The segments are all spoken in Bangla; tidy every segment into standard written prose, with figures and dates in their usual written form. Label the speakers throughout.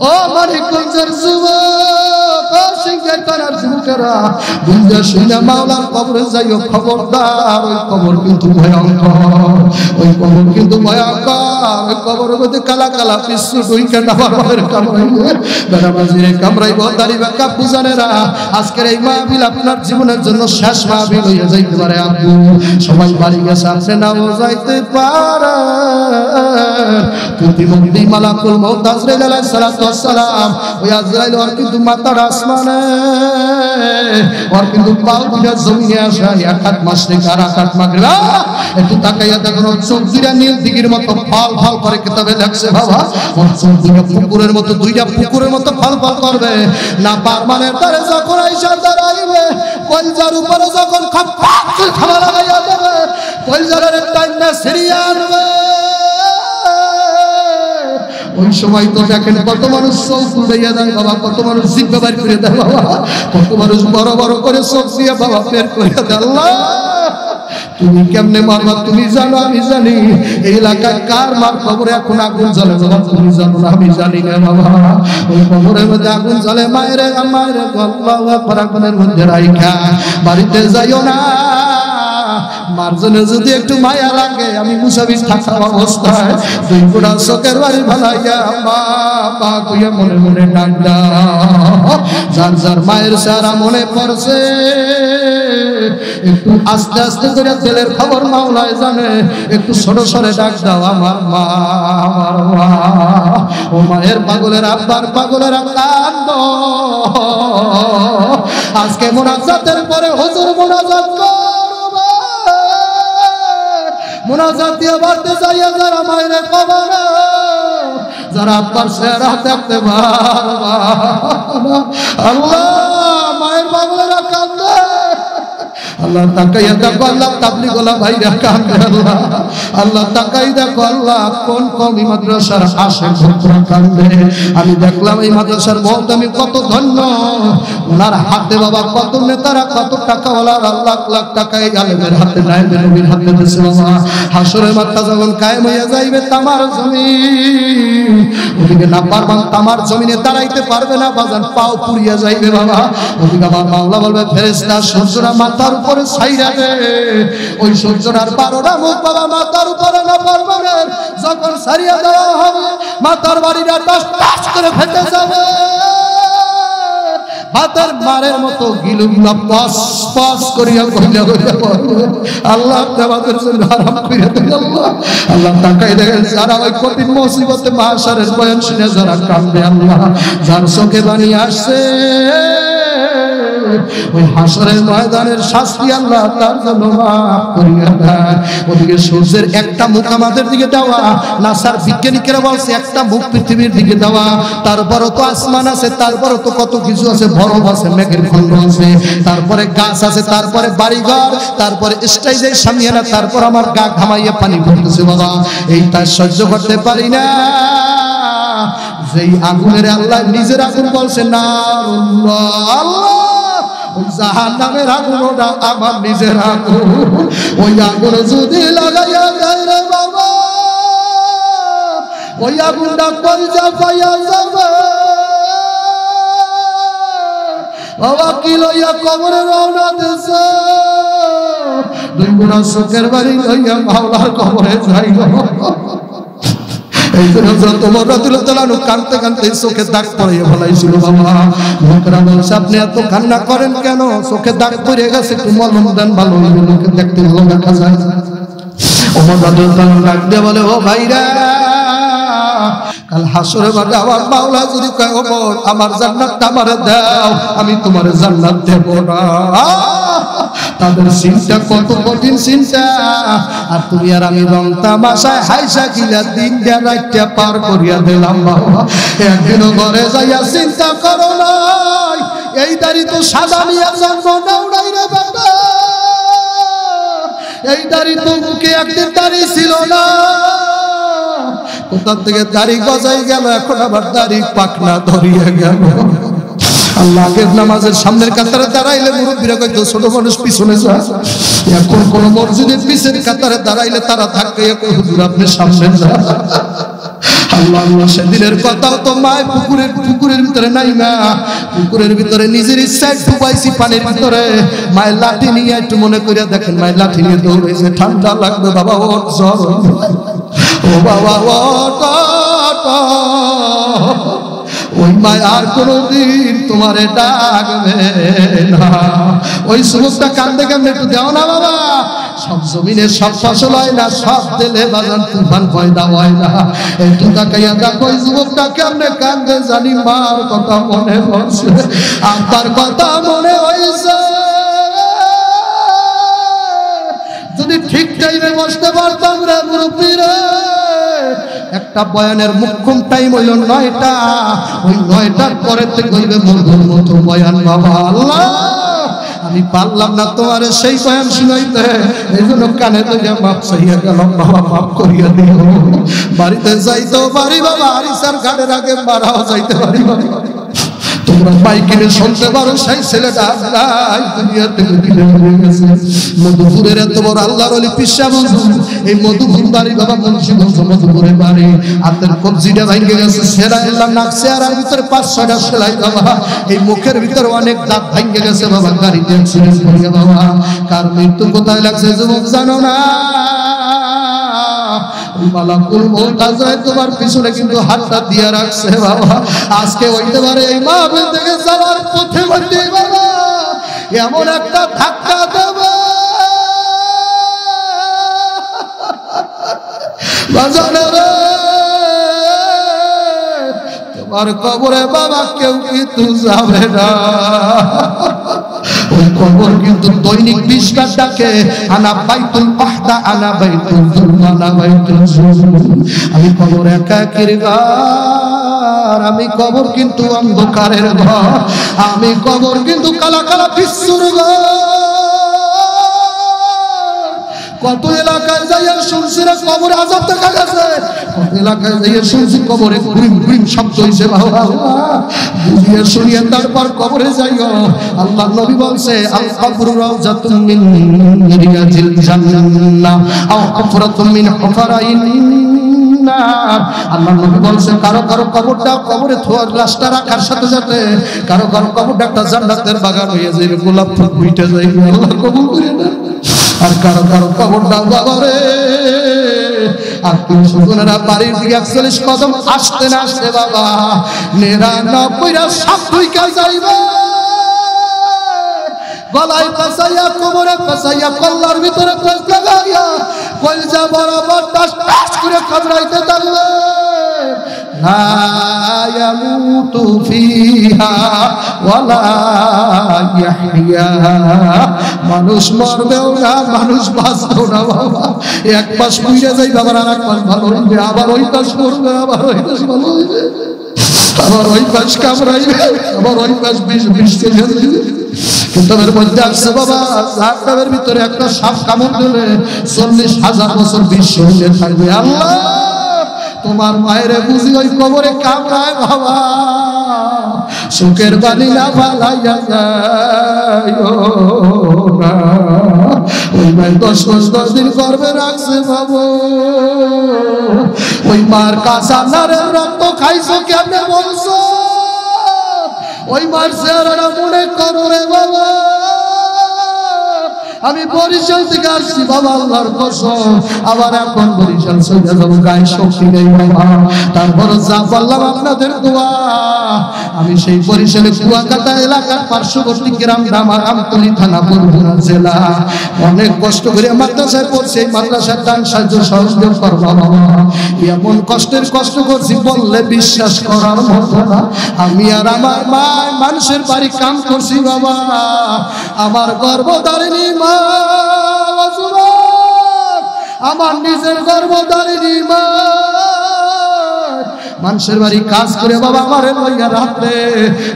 Speaker 1: ও মানিকগঞ্জের যুবক, ও সিংহের পাড়ার যুবকেরা, বুঝা শুনে মাওলার কবরে যাইও, খবরদার ওই কবর কিন্তু ভয়ঙ্কর, ওই কবর কিন্তু ভয়ঙ্কর। ওই কবরের মধ্যে কালা কালা পিছু দুইটা নামার কামড়াইবে, বেড়াবাজিরে কামড়াইব। দাড়ি বাঁকা বুঝানেরা, আজকের এই মাহফিল আপনার জীবনের জন্য শেষ মাহফিল হয়ে যাইতে পারে। আপনি সবাই বাড়ি গেছে, আপনি নাও যাইতে পারে। প্রতিমন্ত্রী মালাকুল মউত আজরাইল আলাইহিস সালাতু ওয়াস সালাম, ওই আজরাইল ওর কিন্তু মাথার আসমানে, ওর কিন্তু পাও দুইটা জমিনে আসে, এক হাত মাশরিক আর এক হাত মাগরিব। একটু তাকাইয়া দেখুন, চোখ দুইটা নীল দিঘির মতো ফল ফল করে, কিতাবে লেখছে বাবা, ওর চোখ দুইটা পুকুরের মতো, দুইটা পুকুরের মতো ফল ফল করবে। না পারমানের দ্বারে যখন আইসা দাঁড়াইবে, কলজার উপরে যখন খাওয়া লাগাইয়া দেবে, কলজার টাইম না সিরিয়া আনবে। ওই সময় তো দেখেন কত মানুষ চোখ উড়াইয়া দেয় বাবা, কত মানুষ জিব্বা বের করে দেয় বাবা, কত মানুষ বড় বড় করে চোখ দিয়ে বাবা বের করে দেয়। আল্লাহ তুমি কেমনে মারবা তুমি জানো, আমি জানি। এই এলাকায় কার মার কবরে এখন আগুন জ্বলে বাবা, তুমি জানো না, আমি জানি না বাবা। ওই কবরের মধ্যে আগুন জ্বলে, মায়ের মায়ের আল্লাহু আকবার, আগুনের মধ্যে রাইখা বাড়িতে যাইও না। মার জন্য যদি একটু মায়া লাগে, আমি মুসাফির থাকা অবস্থায় দুই গোড়া চোখের বাড়ি ভালাইয়া মা মা কইয়া মনে মনে ডাক দাও। যার যার মায়ের সারা মনে পড়ছে, একটু আস্তে আস্তে করে দিলের খবর মাওলায় জানে, একটু ছোট সরে ডাক দাও, আমার মা আমার মা। ও মায়ের পাগলের আব্বার পাগলেরা কান্দ। আজকে মোনাজাতের পরে হুজুর মোনাজাত করবে, মোনাজাত দিয়ে বাড়তে যাইয়া যারা মায়ের কবরে, যারা আব্বার চেহারা দেখতে পারবা, আল্লাহ মায়ের পাগলেরা কান্দে। আল্লাহ তাকাইয়া দেখো, আল্লাহ তাবলীগ ওয়ালা ভাইরা কান্দে। আল্লাহ আল্লাহ তাকাই দেখো, আল্লাহ কোন কওমি মাদ্রাসার আশেপাশে কান্দে। আমি দেখলাম এই মাদ্রাসার মহত, আমি কত ধন্য। ওনার হাতে বাবা কত নেতারা, কত টাকাওয়ালা, লাখ লাখ টাকা এই আলেমের হাতে, নায়েবে নবীর হাতে দিয়েছে বাবা। হাসরের মাঠটা যখন কায়েম হইয়া যাইবে, তামার জমিন, ওদিকে না পারবান তামার জমিনে দাঁড়াইতে পারবে না বাজান, পাও পুড়িয়া যাইবে বাবা। ওদিকে আমার মাওলা বলবে, ফেরেশতা সূর্যরা মাথার উপরে ছাইরা দে। ওই সূর্যরার 12টা মুখ বাবা মাথার উপরে না পারবানের যখন ছাড়িয়া দেওয়া হবে, মাথার বাড়িটা টাস টাস করে ফেটে যাবে। ভাতের মারের মতো গিলুগুলা পস পস করিয়া কইলা কইলা পড়বে। আল্লাহ আমাদের জন্য হারাম কইরা দেন। আল্লাহ আল্লাহ তাকাই দেখেন, যারা ওই কঠিন মুসিবতে মাশারের বয়ান শুনে যারা কান্দে, আল্লাহ যার চোখে পানি আসছে, ওই হাসরের ময়দানের শাস্তি আল্লাহ তার জন্য মাফ করিয়া দেয়। ওদিকে সূর্যের একটা মুখ আমাদের দিকে দেওয়া, নাসার বিজ্ঞানীরা বলছে একটা মুখ পৃথিবীর দিকে দেওয়া। তারপরও তো আসমান আছে, তারপরও তো কত কিছু আছে, বরফ আছে, মেঘের খণ্ড আছে, তারপরে গাছ আছে, তারপরে বাড়িঘর, তারপরে স্টেজের সামিয়ানা, তারপর আমার গা ঘামাইয়া পানি পড়তেছে বাবা। এইটা সহ্য করতে পারি না। যেই আগুনের আল্লাহ নিজের আগুন বলছে না, আল্লাহ জাহান্নামের আগুন ওটা আমার নিজের আগুন। ওই আগুন যদি লাগাইয়া দেয় রে বাবা, ওই আগুনটা কলিজা পাইয়া যাবে বাবা। কি লইয়া কবরে রওনা দিছে, দুই গুণা চোখের বাড়ি লইয়া মাওলার কবরে যাইল। এই জন্য তোমার রাদিয়াল্লাহু কাঁদতে কাঁদতে চোখে দাগ পড়িয়ে ফেলাইছিল বাবা। লোকেরা বলছে, আপনি এত কান্না করেন কেন? চোখে দাগ পড়ে গেছে, একটু মলম দেন, ভালো হইবে, লোকে দেখতে ভালো দেখা যায়। ওমর রাদিয়াল্লাহু ডাক দিয়ে বলে, ও ভাইরা, কাল হাসরে মাঠে আমার মাওলা যদি কয়, ওমর আমার জান্নাতটা আমারে দাও, আমি তোমার জান্নাত দেব না। তাদের চিন্তা কত কঠিন চিন্তা। আর তুমি আর আমি রং তামাশায় হাইসা গিলা দিনটা রাতটা পার করিয়া দিলাম বাবা। একদিনও ঘরে যাইয়া চিন্তা করো নাই, এই দাড়ি তো সাদা নিয়ে জন্ম নাও নাই রে বাবা। এই দাড়ি তো মুখে একদিন দাড়ি ছিল না, কোথা থেকে দাড়ি গজাই গেল, এখন আবার দাড়ি পাকনা ধরিয়া গেল। আল্লাহর নামাজের সামনের কাতারে দাঁড়াইলে মুরব্বীরা কইতো ছোট মানুষ পিছনে যায়। এখন কোন মসজিদের পিছের কাতারে দাঁড়াইলে তারা থাকে, হুজুর আপনি সামনে যান। আল্লাহ আল্লাহ সেদিনের কথা তো মায় পুকুরের ভিতরে নাই না, পুকুরের ভিতরে নিজের ইচ্ছায় ডুবাইছি পানির ভিতরে। মায়ের লাঠি নিয়ে একটু মনে করে দেখেন, মায়ের লাঠি নিয়ে দৌড়েছে, ঠান্ডা লাগবে বাবা, ওর জ্বর, ও বাবা ওই মায় আর কোনদিন তোমারে ডাকবে না। ওই যুবকটা কান্দে কেমনে একটু দেও না বাবা। সব জমিনে সব ফসল হয় না, সব তেলে বাজার তুফান পয়দা হয় না। একটু তাকাইয়া দেখো ওই যুবকটা কেমনে কান্দে, জানি মার কথা মনে পড়ছে, আব্বার কথা মনে হয়েছে। যদি ঠিক টাইমে বসতে পারতাম রে মুরব্বী রে। একটা বয়ানের মুখ্যম টাইম হইল 9টা, ওই 9টার পরে থেকে হইবে মধুর মতো বয়ান। বাবা আল্লাহ আমি পারলাম না তোমার সেই বয়ান শুনাইতে, এই জন্য কানে তো মাপ চাইয়া গেলাম, বাবা মাপ করিয়া দিও। বাড়িতে যাইতেও পারি বাবা, আরিসার ঘাটের আগে মারাও যাইতে পারি বাবা। তোমরা মাইকিনে শুনতে পারো সেই ছেলেটা নাই দুনিয়া থেকে বিদায় হয়ে গেছে। মধুপুরের এত বড় আল্লাহর ওলি পিসা বন্ধু, এই মধুপুর বাড়ি বাবা মুন্সিগঞ্জ মধুপুরের বাড়ি। হাতের কবজিটা ভেঙে গেছে, সেরা এলাম নাক চেহারার ভিতরে 5-6টা সেলাই বাবা। এই মুখের ভিতরে অনেক দাঁত ভেঙে গেছে বাবা, গাড়িতে অ্যাক্সিডেন্ট করিয়া বাবা। কার মৃত্যু কোথায় লাগছে যুবক জানো না? মালাকুল মউত আজরাইল তোমার পিছনে কিন্তু হাতটা দিয়ে রাখছে বাবা। আজকে হইতে পারে এই মাহফিল থেকে যাওয়ার পথে মধ্যে বাবা এমন একটা ধাক্কা দেবে বাজারে রে, তোমার কবরে বাবা কেউ কিন্তু যাবে না। ওই কবর কিন্তু দৈনিক 20বার ডাকে, আনা বাইতুল ওয়াহদা, আনা বাইতুল যুলম, আনা বাইতুল যুলম। আমি কবর একাকির ঘর, আমি কবর কিন্তু অন্ধকারের ঘর, আমি কবর কিন্তু কালা কালা বিশ্বর ঘর। কত এলাকায় যাইয়া শুনছি না কবরে আযাব দেখা গেছে, কত এলাকায় যাইয়া শুনছি কবরে গুড়িম গুড়িম শব্দ হইছে বাবা। বুঝিয়ে শুনিয়ে তারপর কবরে যাইও। আল্লাহ নবী বলছে আল কবরু রাউযাতুম মিন রিয়াজিল জান্নাহ আও হুফরাতুম মিন হুফারাইন নার। আল্লাহ নবী বলছে কারো কারো কবরটা কবরে থোয়ার লাশটা রাখার সাথে সাথে কারো কারো কবরটা একটা জান্নাতের বাগান হয়ে যাবে, গোলাপ ফুল ফুটে যাবে। আল্লাহ কবুল করে না। আর কারো কারো কবরটা বাবারে আর তুমি সুগনারা বাড়ির দিকে 41 কদম আসতে না আসতে বাবা 99টা সাপ ঢুইকা যাইবে। গলায় ফাসাইয়া কোমরে ফাসাইয়া কল্লার ভিতরে ফাঁস লাগাইয়া কলজা বরাবর টাস টাস করে কামড়াইতে থাকবে। লা ইয়ামুতু ফিহা ওয়ালা ইয়াহইয়া। মানুষ মরবেও না, মানুষ বাঁচবেও না বাবা। এক পাশ পুড়ে যাই আবার আর এক পাশ ভালো হইবে, আবার ওই পাশ মরবে, আবার ওই পাশ ভালো হইবে, আবার ওই পাশ কামড়াইবে, আবার ওই পাশ বিষ চলে যাবে। কিন্তু এর মধ্যে আসছে বাবা জাহান্নামের ভিতরে একটা সাপ কামড় দিলে 40,000 বছর বিশ্ব হয়ে থাকবে। আল্লাহ তোমার মায়ের বুঝি ওই কবরে কামড়ায় বাবা, সুখের বাণী না ভালাইয়া যায় না। ওই মায়ের 10 মাস 10 দিন গর্ভে রাখছে বাবা। ওই মার কাঁচা নারের রক্ত খাইছো কেমনে বলছো? ওই মার চেহারাটা মনে করো রে বাবা। আমি বরিশাল থেকে আসছি বাবা, আল্লাহর কসম আবার এখন বরিশাল চলে যাবো, গায়ে শক্তি নেই বাবা। তারপর যা বললাম আপনাদের দোয়া, আমি সেই বরিশালে কুয়াকাটা এলাকার পার্শ্ববর্তী গ্রাম আমার আমতলী থানা বরগুনা জেলা। অনেক কষ্ট করে মাদ্রাসায় পড়ছি, এই মাদ্রাসার দান সাহায্য সহযোগ করবা বাবা। এমন কষ্ট করছি বললে বিশ্বাস করার মতো না। আমি আর আমার মা মানুষের বাড়ি কাম করছি বাবা। আমার গর্ভধারিণী মা, আমার নিজের গর্ভধারিণী মা মানুষের বাড়ি কাজ করে বাবা আমারে লইয়া রাতে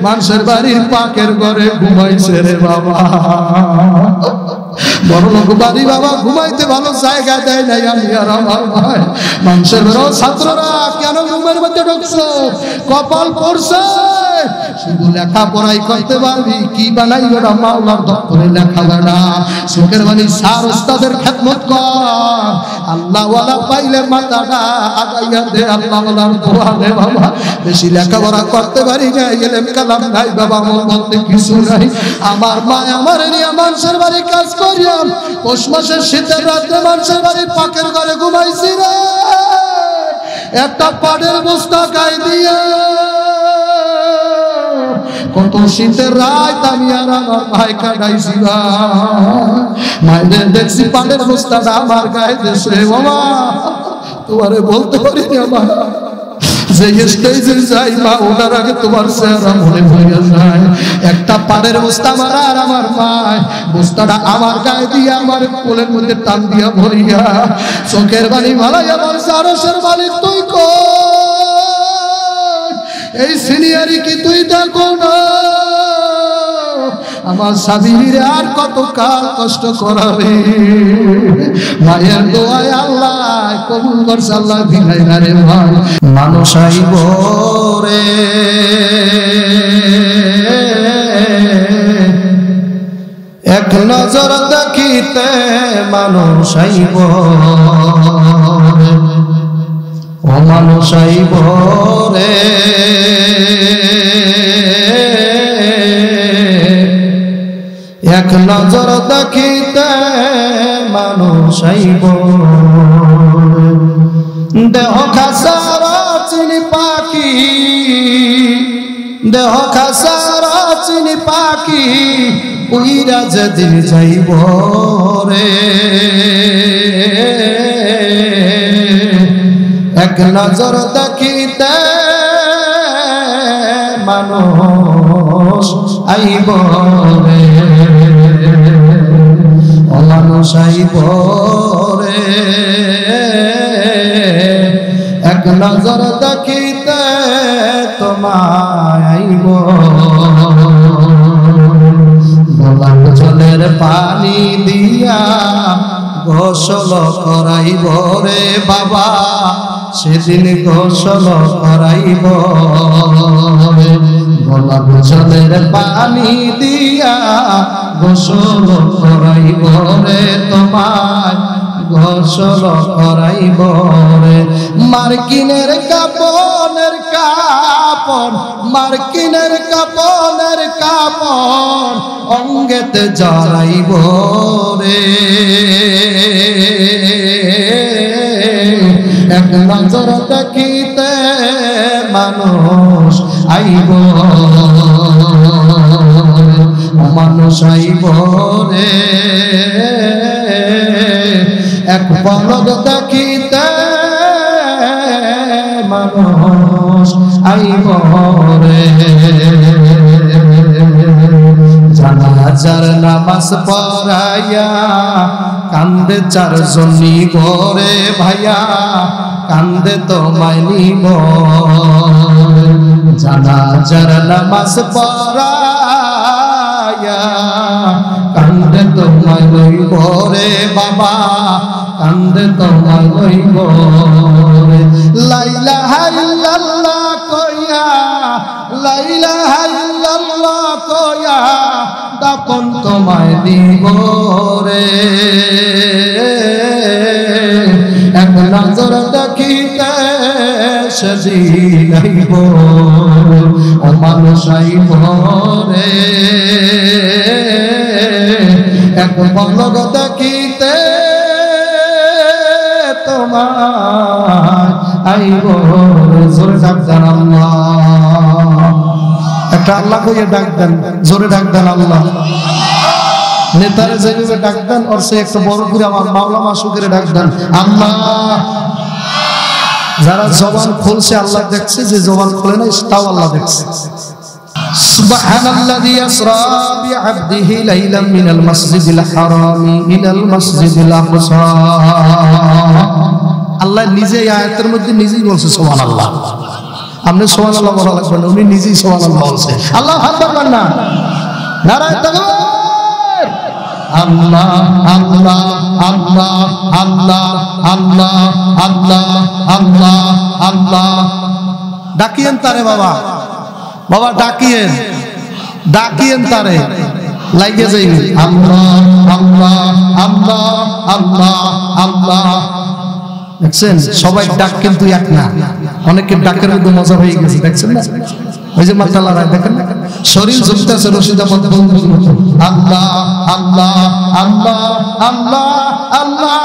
Speaker 1: মানুষের বাড়ির পাকের ঘরে ঘুমাইছে রে বাবা। বড় লোক বাড়ি বাবা ঘুমাইতে ভালো জায়গা দেয় নাই। আমি আর আমার ভাই মানুষের বড় ছাত্ররা কেন রুমের মধ্যে ঢুকছো? কপাল পড়ছে, শুধু লেখাপড়াই করতে পারবি, কি বানাই ওরা মাওলার দপ্তরে লেখা বেড়া। সুখের বাণী স্যার ওস্তাদের খেদমত কর, আল্লাহ ওয়ালা পাইলে মাথাটা আগাইয়া দে আল্লাহ ওয়ালার দোয়া দে বাবা বেশি লেখাপড়া করতে পারি না ইলম কালাম নাই বাবা আমার বলতে কিছু নাই আমার মা আমার নিয়ে মানুষের বাড়ি কাজ করিয়াম পৌষ মাসের শীতের রাতে মানুষের বাড়ির পাকের ঘরে ঘুমাইছি রে একটা পাড়ের বস্তা গায়ে দিয়া কত শীতের রাত আমি আর আমার ভাই কাটাইছি মায়ের দেখছি পাড়ের বস্তাটা আমার গায়ে দেশে বাবা তোমারে বলতে পারি আমার যে স্টেজে যাই মা ওনার আগে তোমার চেহারা মনে হয়ে যায় একটা পাড়ের বস্তা আমার আর আমার মায় বস্তাটা আমার গায়ে দিয়ে আমার কোলের মধ্যে টান দিয়া ভরিয়া চোখের বাণী ভালাই আমার সারসের মালিক তুই এই সিনিয়রি কি তুই দেখো না আমার স্বামীর আর কত কাল কষ্ট করাবে মায়ের দোয়ায় আল্লাহ কবুল করছে আল্লাহ দিলাই না রে ভাই মানুষ আইব রে এক নজর দেখিতে মানুষ আইব ও মানুষ আইব রে এক নজর দেখিতে মানুষ আইব দেহ খাসার চিনি পাখি দেহ খাসার চিনি পাখি উইরা যেদিন যাইব রে এক নজর দেখিতে মানুষ আইব রে ও মানুষ আইব রে এক নজর দেখিতে তোমায় আইব গোলাপ জলের পানি দিয়া গোসল করাইব রে বাবা সেদিন গোসল করাইব গোলাপ জলের পানি দিয়া গোসল করাইব রে তোমায় গোসল করাইব রে মার্কিনের কাপনের কাপন মার্কিনের কাপনের কাপন অঙ্গেতে জড়াইব রে এক নজর দেখিতে মানুষ আইব মানুষ আইব রে এক পলক দেখিতে মানুষ আইব রে জানাজার নামাজ পড়াইয়া কান্দে চারজনই ঘরে ভাইয়া কান্দে তোমায় নিব জানাজার নামাজ পড়াইয়া কান্দে তোমায় লইব রে বাবা কান্দে তোমায় লইব রে লা ইলাহা ইল্লাল্লাহ কইয়া লা ইলাহা ইল্লাল্লাহ কইয়া দাপন তোমায় দিব রে এক নজর দেখিতে সেদিন আইব ও মানুষ আইব রে এক পলক দেখিতে তোমায় আইব জোরে ডাক দেন আল্লাহ একটা আল্লাহ কইয়া ডাক দেন জোরে ডাক দেন আল্লাহ নেতারে যেভাবে ডাক দেন ওর সে একটা বড় করে আমার মাওলা মাসুকের ডাক দেন আল্লাহ যারা জবান খুলছে আল্লাহ দেখছে যে জবান খুলে না তাও আল্লাহ দেখছে সুবহানাল্লাযী আসরা বিআবদিহি লাইলাম মিনাল মাসজিদিল হারামি ইলাল মাসজিদিল আকসা আল্লাহ নিজে এই আয়াতের মধ্যে নিজেই বলছে সুবহানাল্লাহ আপনি সুবহানাল্লাহ বলা লাগবে না উনি নিজেই সুবহানাল্লাহ বলছে আল্লাহ আকবার না নারায়ে তাকবীর আল্লাহ আল্লাহ আল্লাহ আল্লাহ আল্লাহ আল্লাহ আল্লাহ আল্লাহ ডাকিয়েন তারে বাবা বাবা ডাকিয়েন তারে লাগিয়ে যাইবে আল্লাহ আল্লাহ আল্লাহ আল্লাহ আল্লাহ দেখছেন সবাই ডাক কিন্তু এক না, অনেকের ডাকের মধ্যে মজা হয়ে গেছে, দেখছেন না? ওই যে মাতালারা দেখেন না, শরীর ঝুঁকতেছে রশিদ আহমদ বন্ধুর মতো, আল্লাহ আল্লাহ আল্লাহ আল্লাহ আল্লাহ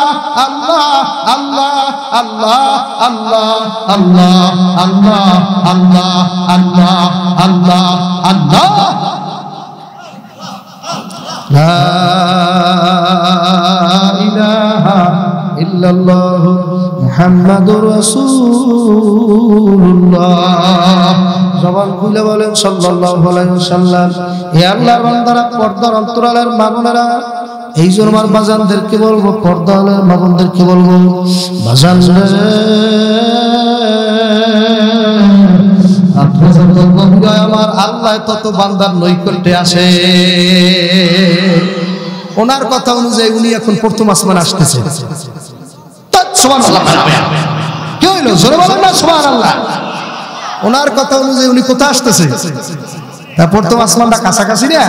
Speaker 1: আল্লাহ আল্লাহ আল্লাহ আল্লাহ আল্লাহ আল্লাহ আল্লাহ আল্লাহ আল্লাহ আল্লাহ লা ইলাহা ইল্লাল্লাহ মুহাম্মাদুর রাসূলুল্লাহ। জবান খুলে বলেন সাল্লাল্লাহু আলাইহি ওয়াসাল্লাম। হে আল্লাহর বান্দারা, পর্দার অন্তরালের মা বোনেরা, এই জন্য আমার বাজানদেরকে বলবো, পর্দালের মা বোনদেরকে বলবো, বাজান আমার আল্লাহ তত বান্দার নৈকট্যে আসে, ওনার কথা অনুযায়ী উনি এখন প্রথম আসমান আসতেছে। কি হইল জোরে বলেন না সুবহানাল্লাহ। ওনার কথা অনুযায়ী উনি কোথায় আসতেছে? প্রথম আসমানটা কাছাকাছি না,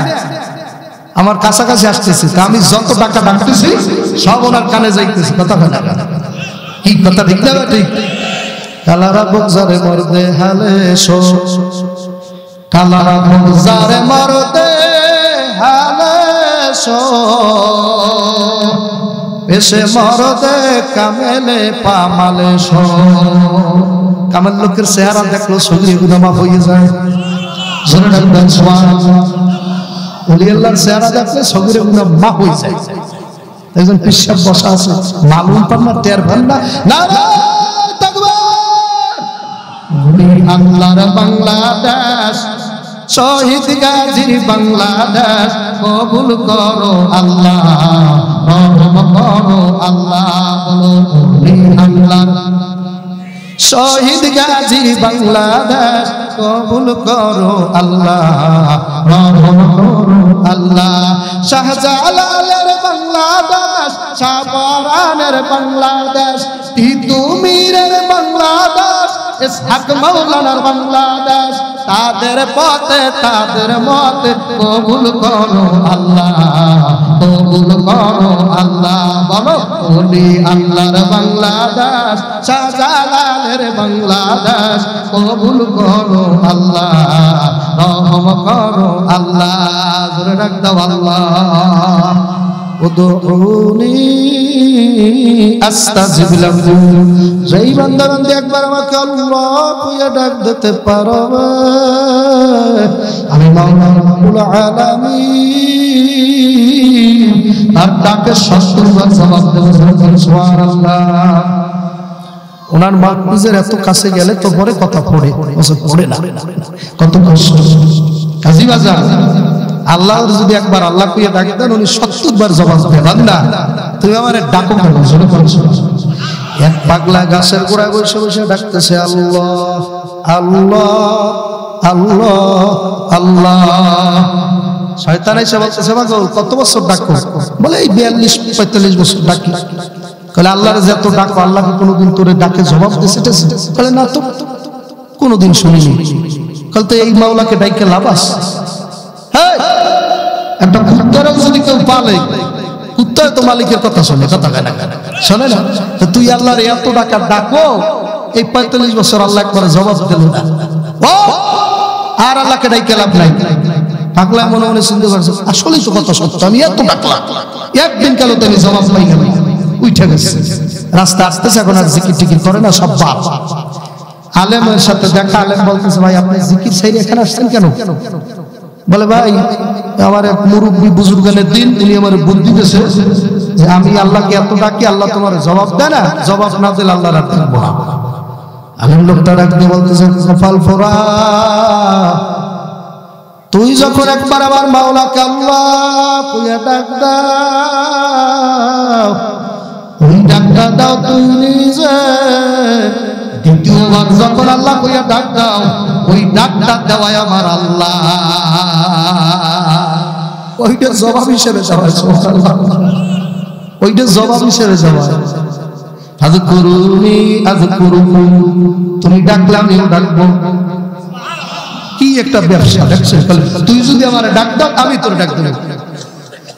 Speaker 1: আমার কাছাকাছি আসতেছে, তা আমি যত টাকা ডাকতেছি সব ওনার কানে যাইতেছে। কথা হয় না? কি কথা ঠিক না? ঠিক। কালারা বজারে মরদে হালে শো, কালারা বজারে মরদে হালে শো, এসে মরদে কামেলে পামালে শো। কামেল লোকের চেহারা দেখলো শরীরে গুনাহ হয়ে যায়। জোরে ডাকবেন সুবহানাল্লাহ। ওলি আল্লাহর চেহারা দেখলে শরীরে গুনাহ মাফ হয়ে যায়। একজন পিশাব বসা আছে, মালুম পান না, টের পান না, নারায়ে তাকবীর। ওলি আল্লাহর বাংলাদেশ, শহীদ গাজীর বাংলাদেশ, কবুল করো আল্লাহ, রহম করো আল্লাহ। বলো ওলি আল্লাহর শহীদ গাজীর বাংলাদেশ, কবুল করো আল্লাহ, রহম করো আল্লাহ। শাহজালালের বাংলাদেশ, শাহপরানের বাংলাদেশ, তিতুমিরের বাংলাদেশ, ইসহাক মাওলানার বাংলাদেশ, তাদের পথে তাদের মতে কবুল করো আল্লাহ, কবুল করো আল্লাহ। বলো ওলি আল্লাহর বাংলাদেশ, শাহজালালের বাংলাদেশ, কবুল করো আল্লাহ, রহম করো আল্লাহ। জোরে ডাক দাও আল্লাহ। উদউনি আস্তাজিব লাকুম। যেই বান্দা বান্দি একবার আমাকে আল্লাহ কইয়া ডাক দিতে পারবে, আমি মাওলা রব্বুল আলামিন তার ডাকে ৭০ বার জবাব দেব। সুবহানাল্লাহ। ওনার মাহফিজের এত কাছে গেলে তো পরে কথা পড়ে না, কত কষ্ট। কাজী বাজার আল্লাহ যদি একবার আল্লাহ কইয়া ডাক দেন, উনি ৭০ বার জবাব দেন। বান্দা তুমি আমারে ডাকো কেন? জোরে বলছো। এক পাগলা গাছের গোড়ায় বসে বসে ডাকতেছে আল্লাহ আল্লাহ আল্লাহ আল্লাহ। শয়তান এসে বলতেছে পাগল কত বছর ডাকো? বলে এই ৪২-৪৫ বছর ডাকি। বলে আল্লাহর যত ডাকো, আল্লাহকে কোনোদিন তোরে ডাকে জবাব দিয়েছে? বলে না তো, কোনোদিন শুনিনি। বলে তো এই মাওলাকে ডাইকে লাভ আছে? একটা কুত্তারও যদি কেউ পালে, কুত্তা তো মালিকের কথা শোনে, কথা শোনে না? তুই আল্লাহর এত ডাকা ডাকো, এই ৪৫ বছর আল্লাহ একবার জবাব দিল না, আর আল্লাহকে ডাইকে লাভ নাই। পাগলা মনে মনে চিন্তা করছে, আসলেই তো কথা সত্য, আমি এত ডাকলাম, একদিন কালো তো আমি জবাব পাই গেল, উঠে গেছে। রাস্তা আসতেছে, এখন আর জিকির টিকির করে না, সব বাপ। আলেমের সাথে দেখা, আলেম বলতেছে ভাই আপনি জিকির সাইরে এখানে আসছেন কেন? বলে ভাই আমার এক মুরব্বী বুজুর্গানের দিন, উনি আমার বুদ্ধি দিয়েছে যে আমি আল্লাহকে এত ডাকি, আল্লাহ তোমার জবাব দেয় না, জবাব না দিলে আল্লাহ রাখতে পারবো না। আলেম লোকটা ডাকতে বলতেছে কপাল ফোরা, তুই যখন একবার আমার মাওলাকে আল্লাহ কইয়া ডাক দাও, ওই ডাকটা দাও তুই নিজে। দ্বিতীয়বার যখন আল্লাহ কইয়া ডাক দাও, ওই ডাকটা দেওয়াই আমার আল্লাহ, ওইটা জবাব হিসেবে দেওয়া, ওইটা জবাব হিসেবে দেওয়া। আযকুরুনি আযকুরুকুম, তুমি ডাকলে আমিও ডাকবো। কি একটা ব্যবসা দেখছেন? তুই যদি আমার ডাক দাও, আমি তোর ডাক দেব।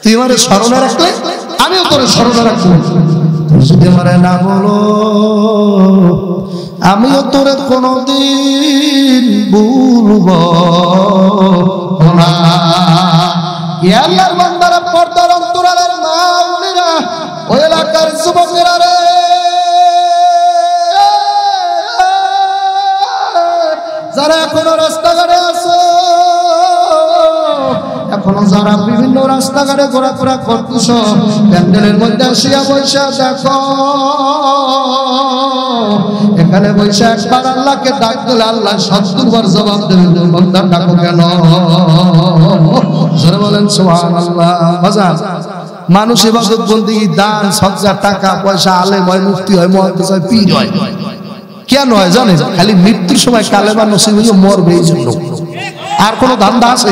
Speaker 1: তুই আমার স্মরণে রাখলে আমিও তোর স্মরণে রাখবো। যদি আমারে না বলো আমিও তোরে কোনদিন ভুলব না। আল্লাহর বান্দারা, পর্দার অন্তরালের মা বোনেরা, ওই এলাকার যুবকেরা রে, যারা এখনো রাস্তাঘাটে আছো, এখনো যারা বিভিন্ন রাস্তাঘাটে ঘোরাফেরা করতেছ, প্যান্ডেলের মধ্যে আসিয়া বৈশা দেখো, এখানে বৈশা একবার আল্লাহকে ডাক দিলে আল্লাহ ৭০ বার জবাব দেবে, বান্দা ডাকো কেন? জোরে বলেন সুবহানাল্লাহ। বাজার মানুষ ইবাদত বন্দেগী, দান, সদকা, টাকা পয়সা, আলেম হয়, মুফতি হয়, মুহাদ্দিস হয়, পীর হয়, কেন হয় জানেন? খালি মৃত্যুর সময় কালেমা নসিব হয়ে মরবে এই জন্য। আর কোন ধান্দা আছে?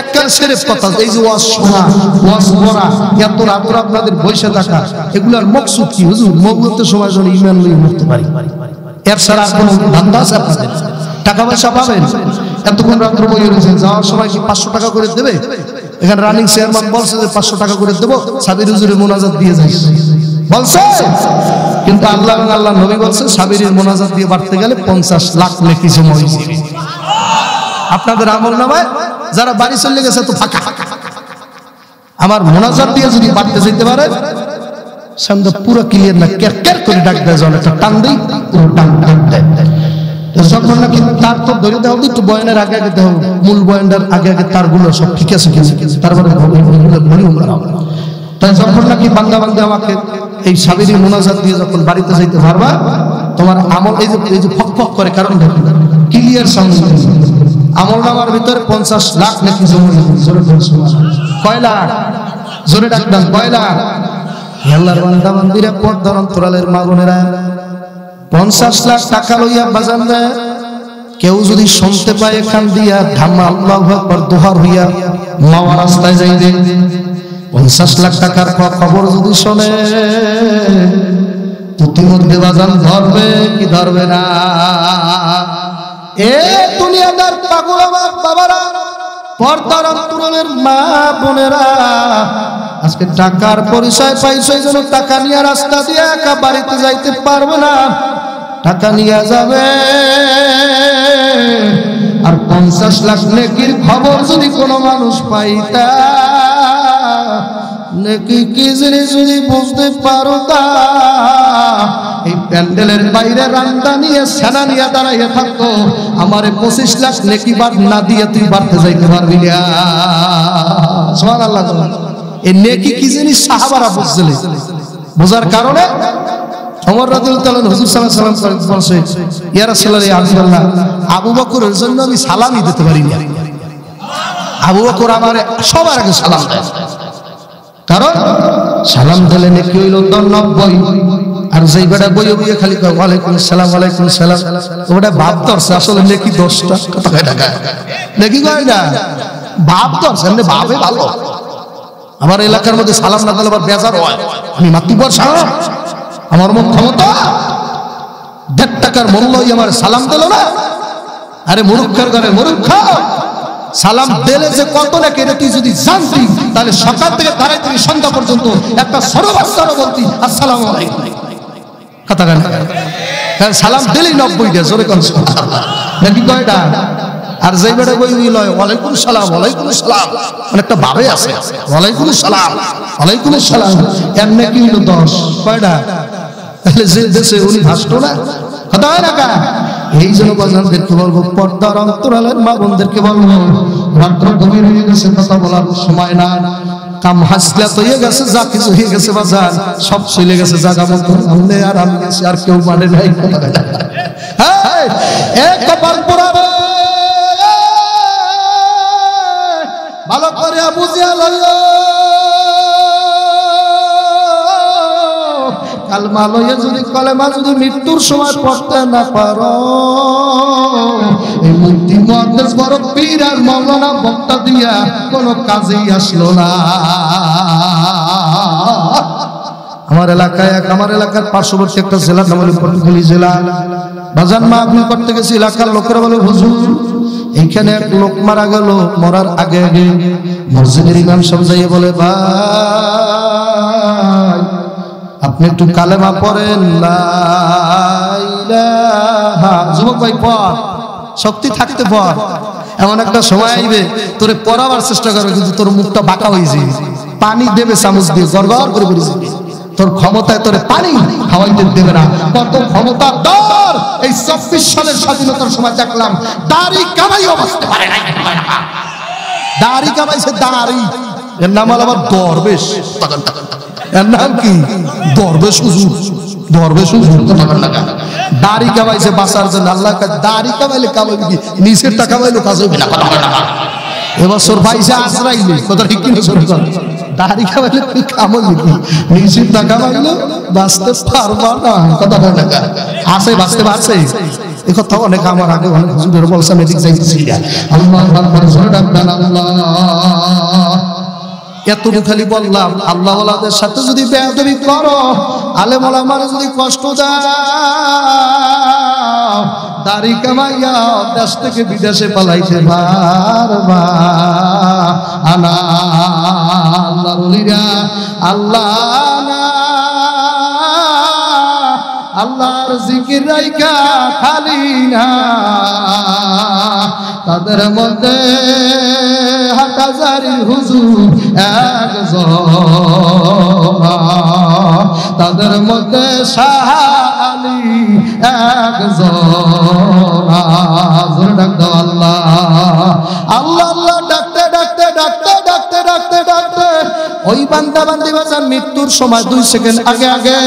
Speaker 1: এককাল সেরেফ কথা, এই যে ওয়াজ শোনা, ওয়াজ করা, এত রাত আপনাদের বসে থাকা, এগুলার মকসুদ কি? হুজুর মওতের সময় যেন ঈমান নিয়ে মরতে পারি, এর ছাড়া কোন ধান্দা আছে আপনাদের? টাকা পয়সা পাবেন, এতক্ষণ রাত্রে বই রয়েছেন, যাওয়ার সময় কি ৫০০ টাকা করে দেবে? এখানে রানিং চেয়ারম্যান বলছে যে ৫০০ টাকা করে দেবো, সাবির হুজুরের মোনাজাত দিয়ে যাই বলছে, কিন্তু আল্লাহ এবং আল্লাহ নবী বলছে সাবিরের মোনাজাত দিয়ে বাড়তে গেলে ৫০ লাখ নেকি জমা হয়েছে। আপনাদের আমল নামায় যারা বাড়ি চলে গেছে তো ফাঁকা, আমার মোনাজাত দিয়ে যদি বাড়তে যেতে পারে সামনে পুরো ক্লিয়ার না, ক্যার করে ডাক দেয়, জল একটা টান দেই, পুরো টান দেয়। যখন নাকি তার তো ধরে দেওয়া হবে, একটু বয়ানের আগে আগে দেওয়া, মূল বয়ানটার আগে আগে তারগুলো সব ঠিক আছে তারপরে তাই যখন নাকি বান্দা বান্দা আমাকে এই সাবিরি মোনাজাত দিয়ে যখন বাড়িতে যাইতে পারবা, তোমার আমল এই যে ফক ফক করে, কারণ ক্লিয়ার সাউন্ড, আমল নামার ভিতরে ৫০ লাখ নাকি জমা। কয় লাখ? জোরে ডাকবেন, কয় লাখ? আল্লাহর বান্দা বান্দিরা, পর্দার অন্তরালের মা বোনেরা, ৫০ লাখ টাকা লইয়া বাজান দেয়। কেউ যদি শুনতে পায় এখান দিয়া ধামা আল্লাহু আকবার দোহার হইয়া মাওয়া রাস্তায় যাইবে, ৫০ লাখ টাকার খবর যদি শোনে, ইতিমধ্যে বাজান ধরবে কি ধরবে না? এ দুনিয়াদার পাগল আমার বাবারা, পর্দার অন্তরালের মা বোনেরা, আজকে টাকার পরিচয় পাইছে, যেন টাকা নিয়ে রাস্তা দিয়ে একা বাড়িতে যাইতে পারবে না, টাকা নিয়ে যাবে। আর ৫০ লাখ নেকির খবর যদি কোনো মানুষ পাইতা, নেকি কি জিনিস যদি বুঝতে পারো, তা এই প্যান্ডেলের বাইরে রান্না নিয়ে সেনা নিয়ে দাঁড়াইয়া থাকতো, আমারে ২৫ লাখ নেকি বাদ না দিয়ে তুই বাড়তে যাইতে পারবি না। সুবহানাল্লাহ। এই নেকি কি জিনিস সাহাবারা বুঝছিলেন, বোঝার কারণে ওমর রাদিয়াল্লাহু তাআলা হুজুর সাল্লাল্লাহু আলাইহি ওয়াসাল্লাম বলছে, ইয়া রাসূলুল্লাহ, ইয়া হাবিবাল্লাহ, আবু বকরের জন্য আমি সালামই দিতে পারি না। আবু বকর আমারে সবার আগে সালাম দেয়, কারণ সালাম দিলে নেকি হইল ৯০, আর যেই বেটা বইয়ে বইয়ে খালি ওয়ালাইকুম আসসালাম, ওয়ালাইকুম আসসালাম, ওটা ভাব ধরছে আসলে নেকি ১০টা টাকা, নেকি কয় না, ভাব ধরছে, এমনি ভাবে ভালো। আমার এলাকার মধ্যে সালাম না দিলে আবার বেজার হয়, আমি মাতৃবর সালাম, আমার মন ক্ষমতা ১.৫ টাকার মূল্য আমার সালাম দিল না। আরে মূর্খের ঘরে মূর্খ, সালাম দিলে যে কত নাকি এটা তুই যদি জানতি, তাহলে সকাল থেকে দাঁড়াই তুমি সন্ধ্যা পর্যন্ত একটা সর্বাস্তর বলতি আসসালামু আলাইকুম, কথা গান সালাম দিলেই ৯০ দেয়, জোরে কোন নাকি কয়টা? আর যেই বেটা বই লয় ওয়ালাইকুম সালাম, ওয়ালাইকুম সালাম, অনেকটা ভাবে আছে, ওয়ালাইকুম সালাম, ওয়ালাইকুম সালাম, এমনি কি হলো ১০ কয়টা? তাহলে যে দেশে উনি ভাসতো না, কথা হয় না কা? এই জন্য বাজানদেরকে বলবো, পর্দার অন্তরালের মা বোনদেরকে বলবো, রাত্র গভীর হয়ে গেছে, কথা বলার সময় না, কাম হাসলাত হয়ে গেছে, যা কিছু হয়ে গেছে বাজার সব চলে গেছে জায়গা মতো, আমনে আর আমি গেছি, আর কেউ মানে নাই। হ্যাঁ, এক কপাল পোড়াবে, ভালো করে বুঝিয়া লইও, কালমা লইয়া যদি কলেমা যদি মৃত্যুর সময় পড়তে না পারো, এই মুফতি মুহাদ্দিস বড় পীর আর মাওলানা বক্তা দিয়া কোনো কাজেই আসলো না। আমার এলাকার পার্শ্ববর্তী একটা জেলার নাম হলো পটুয়াখালী জেলা। বাজান মা আপনি করতে গেছি, এলাকার লোকেরা বলে হুজুর এইখানে এক লোক মারা গেল, মরার আগে আগে মসজিদের ইমাম সাহেব যাইয়ে বলে, ভাই আপনি একটু কালেমা পড়েন লা ইলাহা। যুবক ভাই পড়, শক্তি থাকতে পড়। এমন একটা সময় আইবে তোরে পড়াবার চেষ্টা করবে কিন্তু তোর মুখটা বাঁকা হয়ে যাবে, পানি দেবে চামচ দিয়ে গড়গড় করে পড়ে যাবে। তোর ক্ষমতায় তোরে পানি খাওয়াইতে দেবে না। কত ক্ষমতার দর! এই 24 সালের স্বাধীনতার সময় দেখলাম দাড়ি কামাইও বাঁচতে পারে না। দাড়ি কামাইছে, দাড়ি। এর নাম আবার দরবেশ। এর নাম কি? দরবেশ হুজুর। দরবেশ হুজুর দাড়ি কামাইছে বাঁচার জন্য। আল্লাহ দাড়ি কামাইলে কামাইবে কি? নিচের টাকা কামাইলে কাজ হবে না। এবছর পাইছে আজরাইলে, কথা ঠিক কিনা? দাড়ি কামাইলে তুই কামাইবে কি? নিচের টাকা কামাইলে বাঁচতে পারবা না। কথা বল না, আছে বাঁচতে পারছে। এই কথা অনেক আমার আগে অনেক হুজুরের বলছেন, এদিক যাইতেছি। আল্লাহ আকবার, জোরে ডাকবেন আল্লাহ। এতটুকু খালি বললাম, আল্লাহ ওয়ালাদের সাথে যদি বেয়াদবি করো, আলেম ওলামার যদি কষ্ট দাও, দাড়ি কামাইয়া দেশ থেকে বিদেশে পালাইতে পারবা না। আল্লাহ বলিরা আল্লাহ না, আল্লাহর জিকির রাইখা খালি না, তাদের মধ্যে হাটহাজারী হুজুর একজন, তাদের মধ্যে শাহ আলী একজন। ডাক দাও আল্লাহ আল্লাহ আল্লাহ, ডাকতে ডাকতে ডাকতে ডাকতে ডাকতে ডাকতে ওই বান্দা বান্দি বাজার মৃত্যুর সময় 2 সেকেন্ড আগে আগে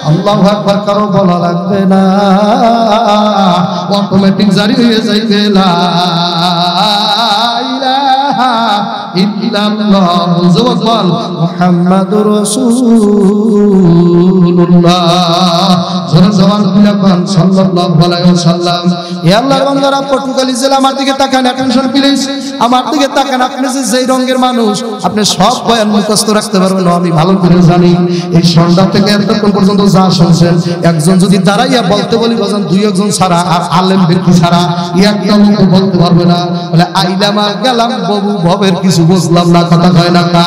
Speaker 1: আল্লাহু আকবার কারো বলা লাগবে না, অটোমেটিক জারি হয়ে যাইবে লা ইলাহা ইল্লাল্লাহ। যুবক বল মুহাম্মাদুর রাসূলুল্লাহ। জোরে জবান খুলে কোন সাল্লাল্লাহু আলাইহি ওয়াসাল্লাম। এ আল্লাহর বান্দারা, পটুয়াখালী জেলা আমার দিকে তাকান, অ্যাটেনশন প্লিজ। আমার দিকে তাকান। আপনি যেই রঙের মানুষ, আপনি সব বয়ান মুখস্থ রাখতে পারবেন আমি ভালো করে জানি। এই সন্ধ্যা থেকে এতক্ষণ পর্যন্ত যা শুনছেন, একজন যদি দাঁড়াইয়া বলতে বলি বাজান 2-1 ছাড়া, আর আলেম ব্যক্তি ছাড়া একটা লোক বলতে পারবে না। বলে আইলামা গেলাম বাবু ভবের কিছু বুঝলাম না। কথা কয় না কা?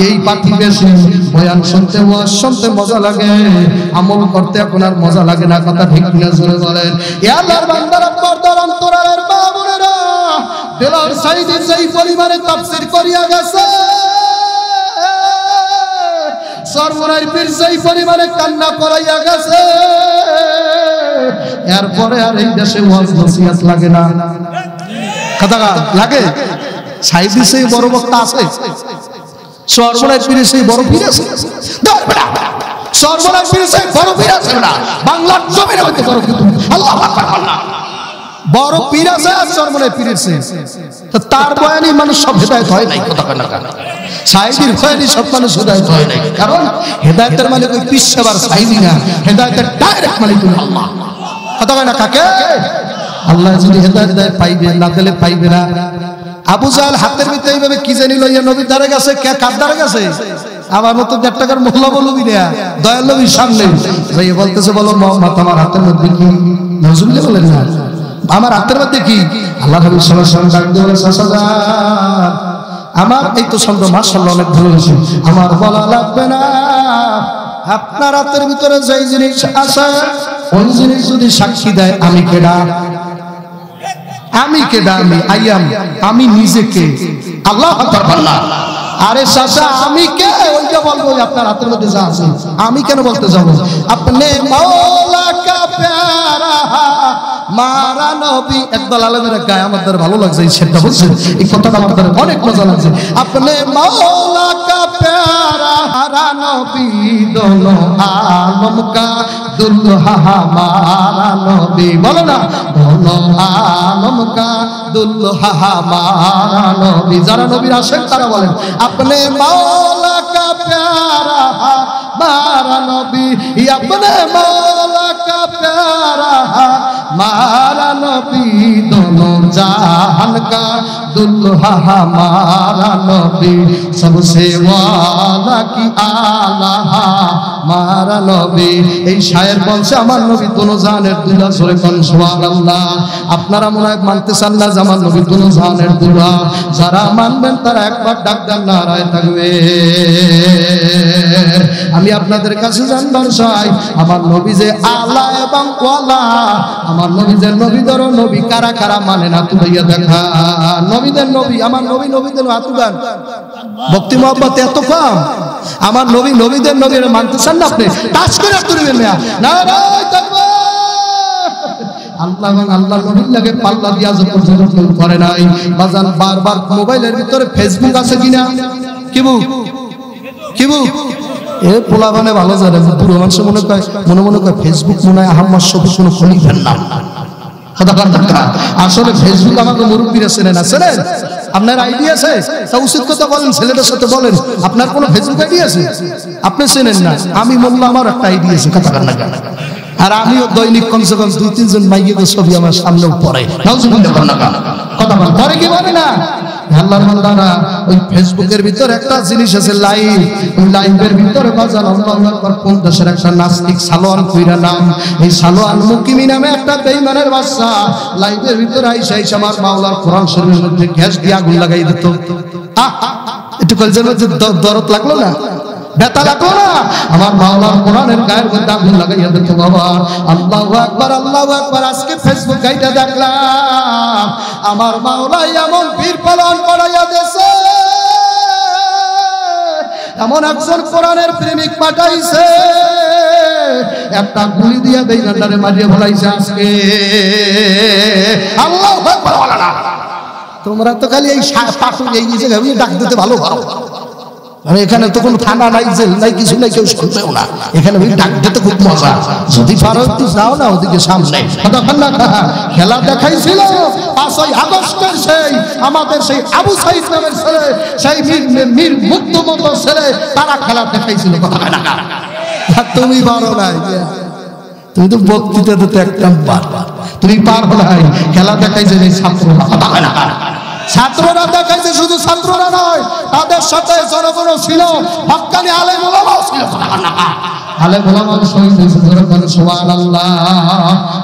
Speaker 1: এই পাঠি বেশি বয়ান শুনতে ওয়াজ শুনতে মজা লাগে, আমল করতে এখন আর মজা লাগে না। কথা ঠিক কিনা? জোরে বলেন। এ আল্লাহর বান্দারা, পর্দার অন্তরালের মা বোনেরা, দেলার সাইদি যেই পরিমাণে তাফসীর করিয়া গেছে, সরমুনাই পীর যেই পরিমাণে কান্না করাইয়া গেছে, এরপরে আর এই দেশে ওয়াজ নসিহত লাগে না। কথা লাগে? সাইদি সেই বড় বক্তা আছে, সরমুনাই পীর সেই বড় পীর আছে, সরমুনাই পীর সেই বড় পীর আছে না? বাংলার জমিনে হইতে বড় পীর আল্লাহু আকবার আল্লাহ বড় পীর আছে, আর সরমুনাই পীরের সে তো তার বয়ানই মানুষ সব হেদায়েত হয় নাই। কথা কয় না? সাইদির বয়ানই সব মানুষ হেদায়েত হয় নাই। কারণ হেদায়েতের মালিক ওই পীর সাহেব আর সাইদি না, হেদায়েতের ডাইরেক্ট মালিক আল্লাহ। কথা কয় না? কাকে? আল্লাহ যদি হেদায়েত দেয় পাইবে, না দিলে পাইবে না। আবু জাহেল হাতের ভিতরে এইভাবে কি জানি লইয়া নবীর ধারে গেছে। কে কার ধারে গেছে? আমার মতো 1.5 টাকার মোল্লা বলবি না, দয়াল নবীর সামনে যাই বলতেছে, বলো মুহাম্মদ আমার হাতের মধ্যে কি? নজরুল বলেন না, আমার হাতের মধ্যে কি? আল্লাহ নবী সাল্লাল্লাহু আলাইহি ওয়াসাল্লাম ডাক দিয়ে বলে, চাচা আমার এই তো শব্দ মাশাআল্লাহ অনেক ভালো হয়েছে, আমার বলা লাগবে না। আপনার হাতের ভিতরে যেই জিনিস আছে, ওই জিনিস যদি সাক্ষী দেয় আমি কেডা? আমি কেডা? আমি আইয়াম, আমি নিজেকে আল্লাহু আকবার আল্লাহ। আরে চাচা আমি কে? ওইটা বলবো আপনার হাতের মধ্যে যা আছে। আমি কেন বলতে যাবো? আপনি মৌলা কা প্যারা মারা নবী। একদল আলেমের গায়ে আমাদের ভালো লাগছে এই শেরটা, বুঝছেন? এই কথাটা আমাদের অনেক মজা লাগছে। আপনি মৌলা কা প্যারা মারা নবী, দোনো আলম কা দুলহা মারা নবী। বলো না, দোনো আলম কা দুলহা মারা নবী। যারা নবীর আশেক তারা বলেন अपने मौला का प्यारा मारा नबी, अपने मौला का प्यारा मारा नबी, दोनों जहान का दुल्हा हमारा नबी सबसे वाला की आला हमारा नबी। এই শায়ের বলছে আমার নবী দোনো জাহানের দুলা, জোরে কোন সুবহানাল্লাহ। আপনারা মনে হয় মানতে চান না যে আমার নবী দোনো জাহানের দুলা। যারা মানবেন তারা একবার ডাক দেন নারায়ে তাকবীর। আমি আপনাদের কাছে জানবার চাই আমার নবী যে আলা এবং ওয়ালা, আমার নবী যে নবীদের নবী, কারা কারা মানে না তুইয়া দেখা। নবীদের নবী, আমার নবী নবীদের আতুগান ভক্তি মহব্বত এত কম। আমার নবী নবীদের নবী মানতে চান না আপনি? টাচ করে তুলবেন না নারায়ে তাকবীর। আল্লাহ এবং আল্লাহর নবীর লাগে পাল্লা দিয়া যে পর্যন্ত করে নাই বাজান। বারবার মোবাইলের ভিতরে ফেসবুক আছে কিনা, কিবু কিবু এ পোলা মানে ভালো জানে, পুরো মানুষ মনে কয় ফেসবুক মনে হয় আহম্মদ শফি কোনো খলিফার নাম। আসলে ফেসবুক আমাকে মুরব্বীরা চেনে না, চেনেন? আপনার আইডি আছে? তা উচিত কথা বলেন, ছেলেদের সাথে বলেন আপনার কোনো ফেসবুক আইডি আছে? আপনি চেনেন না, আমি বললাম আমার একটা আইডি আছে। কথা বলেন না, আর আমিও দৈনিক কমসে কম 2-3 জন মাইয়ের ছবি আমার সামনেও পড়ে। কথা বল পরে কি বলে না আল্লাহর বান্দারা। ওই ফেসবুকের ভিতর একটা জিনিস আছে লাইভ, ওই লাইভের ভিতরে বাজার আল্লাহু আকবার কোন দেশের একটা নাস্তিক সালোয়ান কইরা নাম, এই সালোয়ান মুকিমি নামে একটা বেঈমানের বাচ্চা লাইভের ভিতরে আইসা আমার মাওলার কোরআন শরীফের মধ্যে গ্যাস দিয়ে আগুন লাগাই দিত। একটু কলজের মধ্যে দরদ লাগলো না, ব্যথা লাগলো না? আমার মাওলার কোরআনের গায়ের মধ্যে আগুন লাগাইয়া দিত বাবা। আল্লাহু আকবার আল্লাহু আকবার। আজকে ফেসবুক গাইটা দেখলাম আমার মাওলা এমন বীর পালন করাইয়া দেশে, এমন একজন কোরআনের প্রেমিক পাঠাইছে, একটা গুলি দিয়া বেঈমানটারে মারিয়া ফলাইছে আজকে। আল্লাহু আকবার বলা না। তোমরা তো খালি এই পাটু এই জায়গায় ডাক দিতে ভালো পারো। আমি এখানে তো কোনো থানা নাই, জেল নাই, কিছু নাই, কেউ শুনবেও না। এখানে ওই ডাক দিতে খুব মজা। যদি পারো একটু যাও না ওদিকে সামনে। খেলা দেখাইছিল 5ই আগস্টের সেই আমাদের সেই আবু সাইদ নামের ছেলে, সেই মীর মুগ্ধমত ছেলে, তারা খেলা দেখাইছিল। কথা না, তুমি পারো নাই, তুমি তো বক্তৃতা দিতে একদম তুমি পারো নাই। খেলা দেখাইছে এই ছাত্ররা। কথা না, ছাত্ররা দেখাইছে, শুধু ছাত্ররা নয়, তাদের সাথে জনগণ ছিল, হক্কানি আলেম ওলামাও ছিল। আলেম ওলামাও শহীদ হয়েছে, সুবহানাল্লাহ।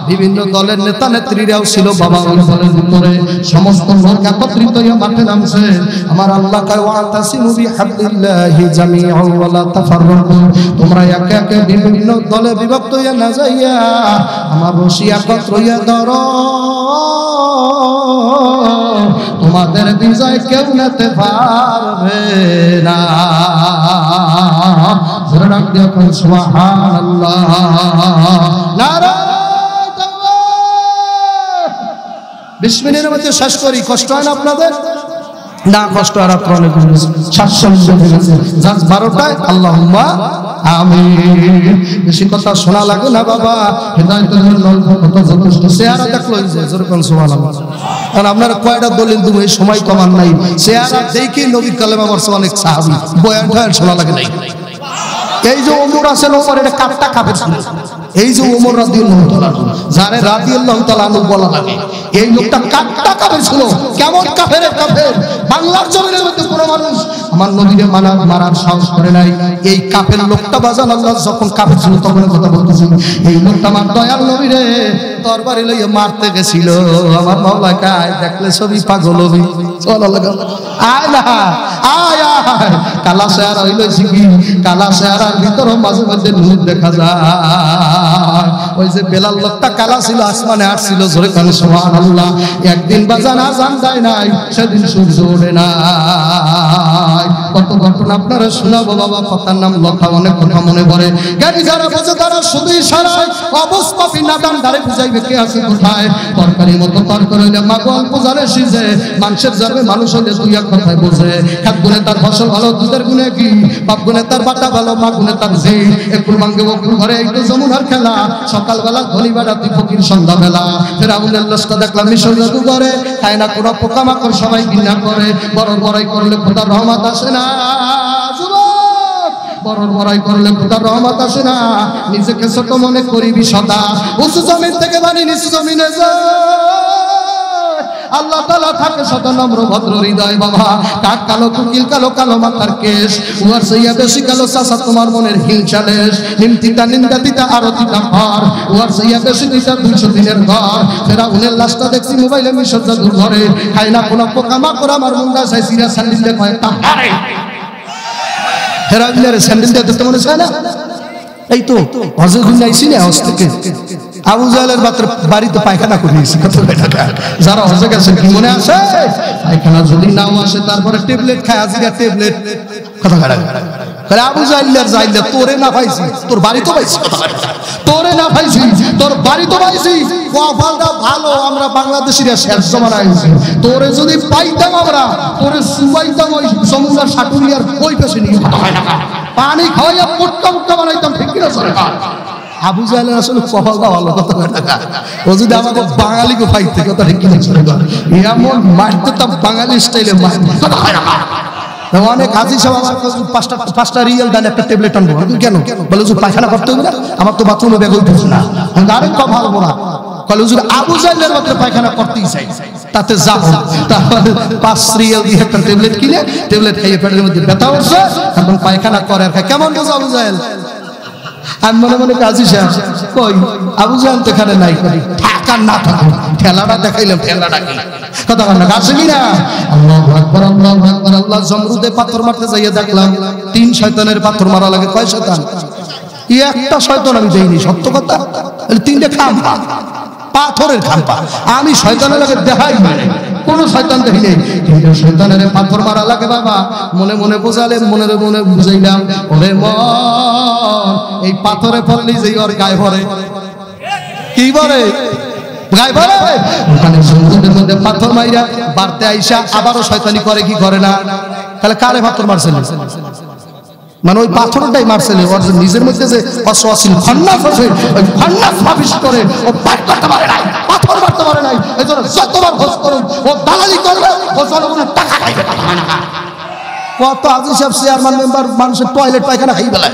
Speaker 1: বিভিন্ন দলের নেতা নেত্রীরাও ছিল বাবা ওই দলের ভিতরে। সমস্ত লোক একত্রিত হয়ে মাঠে নামছে। আমার আল্লাহ কয় ওয়াতাসিমু বিহাবলিল্লাহি জামিআন ওয়া লা তাফাররাকু। তোমরা একে একে বিভিন্ন দলে বিভক্ত হয়ে না যাইয়া আমার রশি একত্র হইয়া ধরো, তোমাদের বিজয় কেউ নিতে পারবে না। দেখুন সুবহানাল্লাহ, নারায়ে তাকবীর। 20 মিনিটের মধ্যে শেষ করি। কষ্ট হয় না আপনাদের? না কষ্ট আর আপনার অনেক 12টায় আল্লাহুম্মা আমিন। বেশি কথা শোনা লাগে না বাবা, হেদায়েতের জন্য অল্প যথেষ্ট। চেহারা দেখলো যেরকম সুবহানাল্লাহ। আর আপনারা কয়টা দলিল দেবো, এই সময় তো আমার নাই। চেহারা দেখি নবীর কালেমা পড়ছে অনেক সাহাবী, বয়ান ঠয়ান শোনা লাগে নাই। এই যে ওমর আছেন, ওমর এটা কাটটা কাফের ছিল। এই যে ওমর রাদিয়াল্লাহু তাআলা, যারে রাদিয়াল্লাহু তাআলা আনহু বলা লাগে, এই লোকটা কাটটা কাফের ছিল। কেমন কাফের? কাফের বাংলার জমিনের মধ্যে কোনো মানুষ আমার নবীকে মারার সাহস করে নাই। এই কাফের লোকটা বাজান আল্লাহ যখন কাফের ছিল তখন কথা বলতেছি, এই লোকটা আমার দয়াল নবীরে তরবারি লইয়া মারতে গেছিল। আমার মাওলা কায় দেখলে ছবি পাগল হবি। আয় না আয় আয়, কালা চেহারা হইল কি, কালা চেহারার ভিতরে মাঝে মধ্যে নূর দেখা যায়। ওই যে বেলাল লোকটা কালা ছিল, আসমানে আসছিল, জোরে কান সুবহানাল্লাহ। একদিন বাজান আজান দেয় নাই, সেদিন সূর্য ওঠে নাই। কত ঘটনা আপনারা শোনাবো বাবা, কথার নাম লক্ষা, অনেক কথা মনে পড়ে। জ্ঞানী যারা বোঝে তারা শুধু ইশারায় অবস্থাপি নাদান দ্বারে বুঝাইবে কে আছে কোথায়। তরকারির মতো তরকারি হইলে মা গল্প জানে সিজে, মানুষের জানে মানুষ হলে দুই এক কথায় বোঝে। খাত গুণে তার ফসল ভালো, দুধের গুণে কি, বাপ গুণে তার বাটা ভালো, মা গুণে তার ঝি। একুল মাঙ্গে বকুল ঘরে একটু যমুনার খেলা, সকালবেলা ধনী বেড়াতি ফকির সন্ধ্যাবেলা। ফেরাউনের লস্কর দেখলাম মিশর জাদু করে, খায় না কোনো পোকামাকড়, সবাই ঘৃণা করে। বড় বড়াই করলে খোদার রহমত আসে না, বড় বড়াই করলে খোদার রহমত আসে না। নিজেকে ছোট মনে করিবি সদা, উঁচু জমিন থেকে বানি নিচু জমিনে যায়। আল্লাহ তাআলা থাকে শত নম্র ভদ্র হৃদয় বাবা কাক কালো কুকিল কালো কালো মাথার কেশ উয়ার সাইয়া বেশি কালো চাচা তোমার মনের হিংসালেশ নিমতিতা নিন্দা দিতা আরতিতা ঘর উয়ার সাইয়া বেশি দিতা 200 দিনের ঘর ফেরাউনের লাশটা দেখছি মোবাইলে মিশর জাদুর ঘরে খায় না কোনো পোকামাকড় আমার মুন্ডা চাই সিরা স্যান্ডেল দিয়ে কয়েকটা হারে ফেরাউনের স্যান্ডেল দিয়ে দেখতে মনে চায় না এই তো হজে ঘুরে আইছি না হজ থেকে আবু জাহেলের বাড়িতে পায়খানা করিয়েছি কত টাকা যারা হজে গেছেন কি মনে আসে পায়খানা যদি নাও আসে তারপরে ট্যাবলেট খায় আজিরা ট্যাবলেট কথা কাটা করে আবু জাহেলের যাইলে তোরে না পাইছি তোর বাড়ি তো পাইছি তোরে না পাইছি তোর বাড়ি তো পাইছি কপালটা ভালো আমরা বাংলাদেশিরা শেষ জমানা আইছি তোরে যদি পাইতাম আমরা তোরে সুবাইতাম ওই সমুদ্র সাটুরিয়ার ওই পাশে নিয়ে পানি খাওয়াইয়া মোটকা মোটকা বানাইতাম ঠিক কিনা সরকার আবু জাহেলের আসলে কপালটা ভালো কথা টাকা ও যদি আমাকে বাঙালিকে পাইতে কথা ঠিক কিনা সরকার এমন মারতে তাম বাঙালি স্টাইলে মারতে অনেক হাজি সাহেব আমার পাঁচটা রিয়েল দেন একটা ট্যাবলেট আনবো কেন বলে যে পায়খানা করতে হবে না আমার তো বাথরুমে ব্যাগ উঠতেছে না আরেক কথা ভালো না বলে যে আবু জাহেলের মধ্যে পায়খানা করতেই চাই তাতে যাবো তাহলে 5 রিয়েল দিয়ে একটা ট্যাবলেট কিনে ট্যাবলেট খাইয়ে পেটের মধ্যে ব্যথা উঠছে এখন পায়খানা করে আর কেমন বোঝা আবু জাহেল আমি মনে মনে কাজী সাহেব কই আবু জাহেল তো এখানে নাই করি ঠাকা না থাকা ঠেলাটা দেখাইলাম ঠেলাটা কি কথা বল না কাছে কি না আল্লাহু আকবার আল্লাহু আকবার আল্লাহ জমরুদে পাথর মারতে যাইয়া দেখলাম 3 শয়তানের পাথর মারা লাগে কয় শয়তান একটা শয়তান আমি দেইনি সত্য কথা তাহলে 3টে খাম্পা পাথরের খাম্পা আমি শয়তানের লাগে দেখাই মানে কোন শয়তান দেখি নেই কিন্তু শয়তানের পাথর মারা লাগে বাবা মনে মনে বোঝালে মনে মনে বুঝাইলাম ওরে মন এই পাথরে পড়লি যে ওর গায়ে ভরে কি বলে গায়ে ভরে ওখানে সমুদ্রের মধ্যে পাথর মাইরা বাড়তে আইসা আবারও শয়তানি করে কি করে না তাহলে কারে পাথর মারছেন মানে ওই পাথরটাই মারছেন ওর নিজের মধ্যে যে অসওয়াসিল খন্নাস আছে ওই খন্নাস ভাবিস করে ও পার করতে পারে নাই পাথর মারতে পারে নাই এজন্য যতবার খোঁজ করুন ও দালালি করবে ও জনগণের টাকা খাইবে কথা হয় না কত আজি সাহেব চেয়ারম্যান মেম্বার মানুষের টয়লেট পায়খানা খাই ফেলায়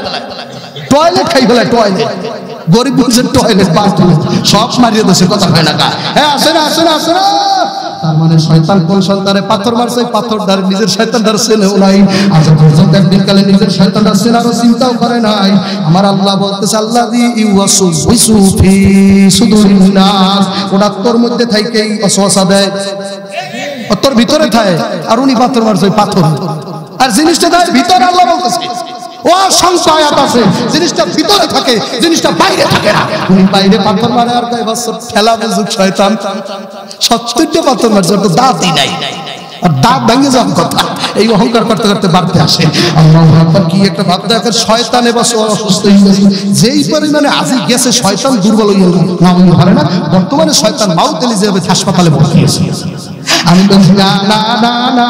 Speaker 1: টয়লেট খাই ফেলায় টয়লেট গরিব মানুষের টয়লেট বাথরুম সব মারিয়ে দেশে কথা হয় না হ্যাঁ আসে না আসে না আসে না তার মানে শয়তান কোন সন্তানে পাথর মারছে পাথরদার নিজের শয়তানদার চেনেও নাই আজ পর্যন্ত একদিন কালে নিজের শয়তানদার চেনারও চিন্তাও করে নাই আমার আল্লাহ বলতেছে আল্লাযী ইউওয়াসওয়িসু ফি সুদুরিন নাস ওটা তোর মধ্যে থাকেই ওয়াসওয়াসা দেয় তোর ভিতরে থাকে আর উনি পাথর মারছে পাথর আর জিনিসটা দেয় ভিতরে আল্লাহ বলতেছে ও সংশয়াত আছে জিনিসটা ভিতরে থাকে জিনিসটা বাইরে থাকে না উনি বাইরে পাথর মারে আর কয় বছর খেলা বুঝুক শয়তান 70টা পাথর মারছে তো দাঁতই নাই আর দাঁত ভেঙে যাওয়ার কথা এই অহংকার করতে করতে বাড়তে আসে আল্লাহু আকবার কি একটা ভাব দেখেন শয়তানে বসে অসুস্থ হয়ে গেছে যেই পরিমাণে আজি গেছে শয়তান দুর্বল হয়ে গেল না পারে না বর্তমানে শয়তান মাউত এলিজাবেথ হাসপাতালে ভর্তি আছে আমি বলছি না না না না